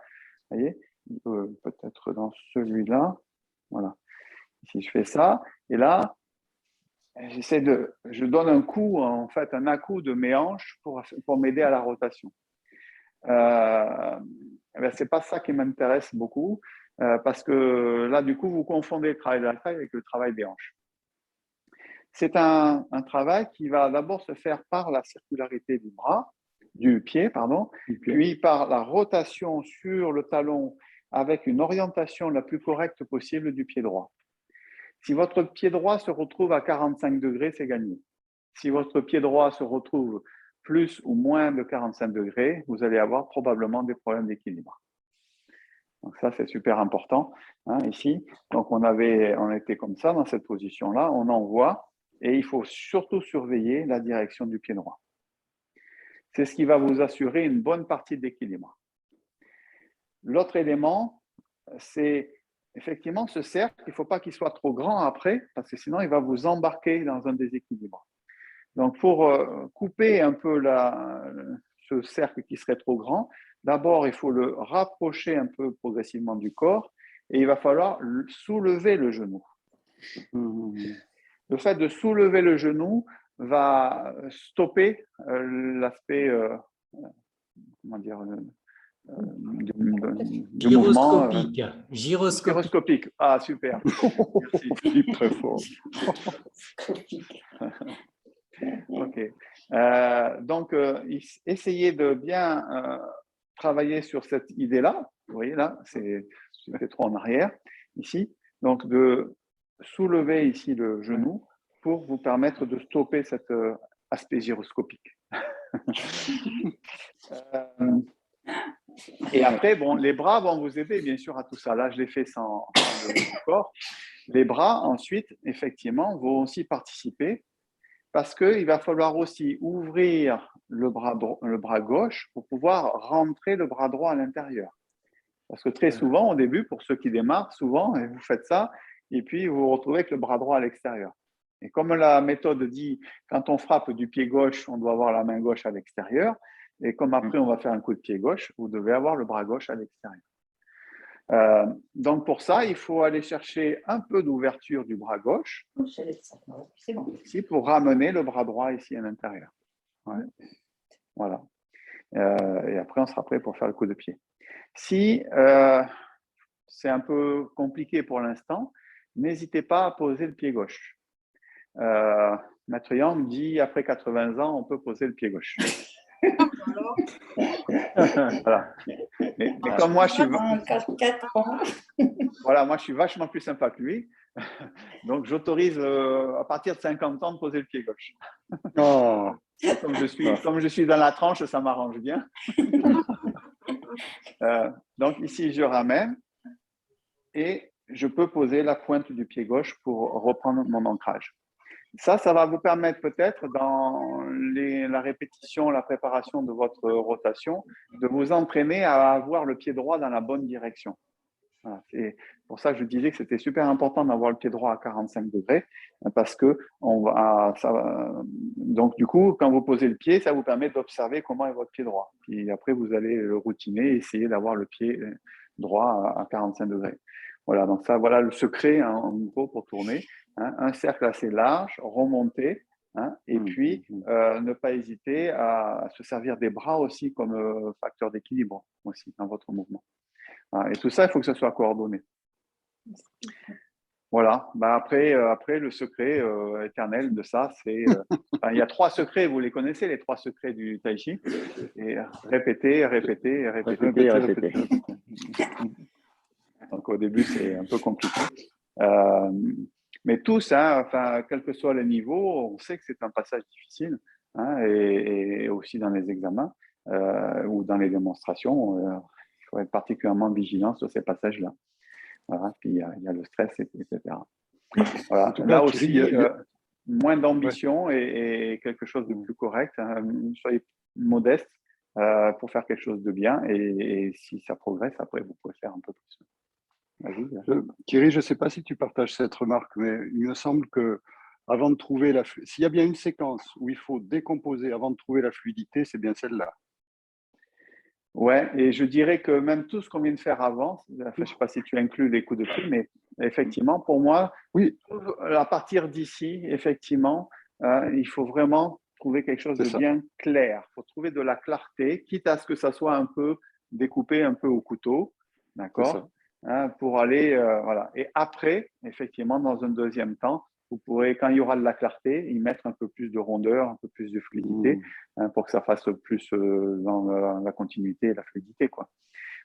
Vous voyez, peut-être dans celui-là. Voilà. Ici, je fais ça. Et là, je donne un coup, en fait, un à-coup de mes hanches pour m'aider à la rotation. Ce n'est pas ça qui m'intéresse beaucoup parce que là, du coup, vous confondez le travail de la taille avec le travail des hanches. C'est un travail qui va d'abord se faire par la circularité du pied, puis par la rotation sur le talon avec une orientation la plus correcte possible du pied droit. Si votre pied droit se retrouve à 45 degrés, c'est gagné. Si votre pied droit se retrouve plus ou moins de 45 degrés, vous allez avoir probablement des problèmes d'équilibre. Donc ça, c'est super important. Hein, ici, donc on était comme ça, dans cette position-là, on envoie, et il faut surtout surveiller la direction du pied droit. C'est ce qui va vous assurer une bonne partie d'équilibre. L'autre élément, c'est effectivement ce cercle, il ne faut pas qu'il soit trop grand après, parce que sinon, il va vous embarquer dans un déséquilibre. Donc, pour couper un peu ce cercle qui serait trop grand, d'abord, il faut le rapprocher un peu progressivement du corps et il va falloir soulever le genou. Le fait de soulever le genou va stopper l'aspect, comment dire, du mouvement. Gyroscopique. Ah, super. Merci. Très fort. Ok. Donc, essayez de bien travailler sur cette idée-là. Vous voyez là, c'est trop en arrière, ici. Donc, de soulever ici le genou pour vous permettre de stopper cet aspect gyroscopique. Et après, bon, les bras vont vous aider bien sûr à tout ça. Là, je l'ai fait sans le corps. Les bras, ensuite, effectivement, vont aussi participer parce qu'il va falloir aussi ouvrir le bras gauche pour pouvoir rentrer le bras droit à l'intérieur. Parce que très souvent, au début, pour ceux qui démarrent, souvent, vous faites ça et puis vous vous retrouvez avec le bras droit à l'extérieur. Et comme la méthode dit, quand on frappe du pied gauche, on doit avoir la main gauche à l'extérieur. Et comme après, on va faire un coup de pied gauche, vous devez avoir le bras gauche à l'extérieur. Donc, pour ça, il faut aller chercher un peu d'ouverture du bras gauche ici, pour ramener le bras droit ici à l'intérieur. Ouais. Voilà. Et après, on sera prêt pour faire le coup de pied. Si c'est un peu compliqué pour l'instant, n'hésitez pas à poser le pied gauche. Maître Yang dit après 80 ans, on peut poser le pied gauche. Voilà. Mais comme moi, je suis vachement plus sympa que lui. Donc, j'autorise à partir de 50 ans de poser le pied gauche. Oh. Comme je suis dans la tranche, ça m'arrange bien. Donc, ici, je ramène et je peux poser la pointe du pied gauche pour reprendre mon ancrage. Ça va vous permettre peut-être dans la répétition, la préparation de votre rotation, de vous entraîner à avoir le pied droit dans la bonne direction. Voilà. C'est pour ça que je disais que c'était super important d'avoir le pied droit à 45 degrés parce que donc du coup, quand vous posez le pied, ça vous permet d'observer comment est votre pied droit. Puis après, vous allez le routiner et essayer d'avoir le pied droit à 45 degrés. Voilà, donc ça, voilà le secret en gros pour tourner. Hein, un cercle assez large, remonter, hein, et puis ne pas hésiter à se servir des bras aussi comme facteur d'équilibre aussi dans votre mouvement. Et tout ça, il faut que ce soit coordonné. Voilà. Bah après, le secret éternel de ça, c'est… il y a 3 secrets, vous les connaissez, les 3 secrets du Tai Chi. Et répéter, répéter, répéter, répéter. Donc, au début, c'est un peu compliqué. Mais tout ça, quel que soit le niveau, on sait que c'est un passage difficile. Hein, et aussi dans les examens ou dans les démonstrations, il faut être particulièrement vigilant sur ces passages-là. Voilà. Puis, il y a le stress, etc. Voilà. Là aussi, moins d'ambition et quelque chose de plus correct. Hein. Soyez modeste pour faire quelque chose de bien et si ça progresse, après, vous pouvez faire un peu plus. Thierry, je ne sais pas si tu partages cette remarque, mais il me semble que avant de trouver s'il y a bien une séquence où il faut décomposer avant de trouver la fluidité, c'est bien celle-là. Ouais, et je dirais que même tout ce qu'on vient de faire avant, je ne sais pas si tu inclus les coups de pied, mais effectivement, pour moi, oui, à partir d'ici, effectivement, il faut vraiment trouver quelque chose de bien clair. Il faut trouver de la clarté, quitte à ce que ça soit un peu découpé un peu au couteau, d'accord, hein, pour aller, voilà. Et après, effectivement, dans un deuxième temps, vous pourrez, quand il y aura de la clarté, y mettre un peu plus de rondeur, un peu plus de fluidité, hein, pour que ça fasse plus dans la continuité et la fluidité, quoi.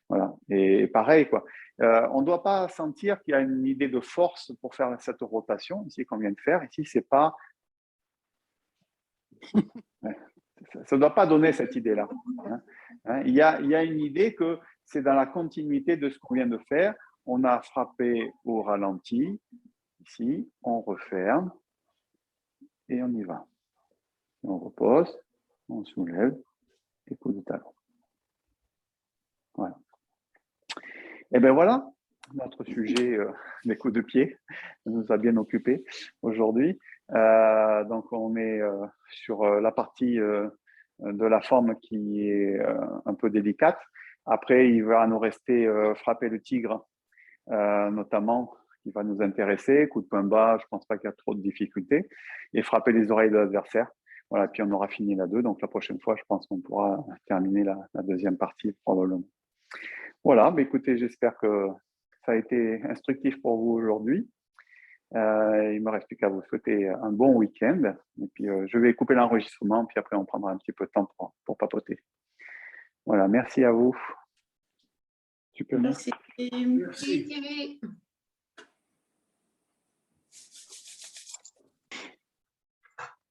Voilà. Et pareil, quoi. On ne doit pas sentir qu'il y a une idée de force pour faire cette rotation ici qu'on vient de faire. Ici, c'est pas. Ça ne doit pas donner cette idée-là. Hein. Il y a une idée que c'est dans la continuité de ce qu'on vient de faire. On a frappé au ralenti. Ici, on referme et on y va. On repose, on soulève et coup de talon. Voilà. Et bien voilà, notre sujet des coups de pied nous a bien occupés aujourd'hui. Donc on est sur la partie de la forme qui est un peu délicate. Après, il va nous rester frapper le tigre, notamment, qui va nous intéresser. Coup de poing bas, je ne pense pas qu'il y a trop de difficultés. Et frapper les oreilles de l'adversaire. Voilà, puis on aura fini la 2. Donc la prochaine fois, je pense qu'on pourra terminer la deuxième partie probablement. Voilà, mais écoutez, j'espère que ça a été instructif pour vous aujourd'hui. Il ne me reste plus qu'à vous souhaiter un bon week-end. Et puis, je vais couper l'enregistrement, puis après, on prendra un petit peu de temps pour papoter. Voilà, merci à vous. Super. Merci. Merci Thierry.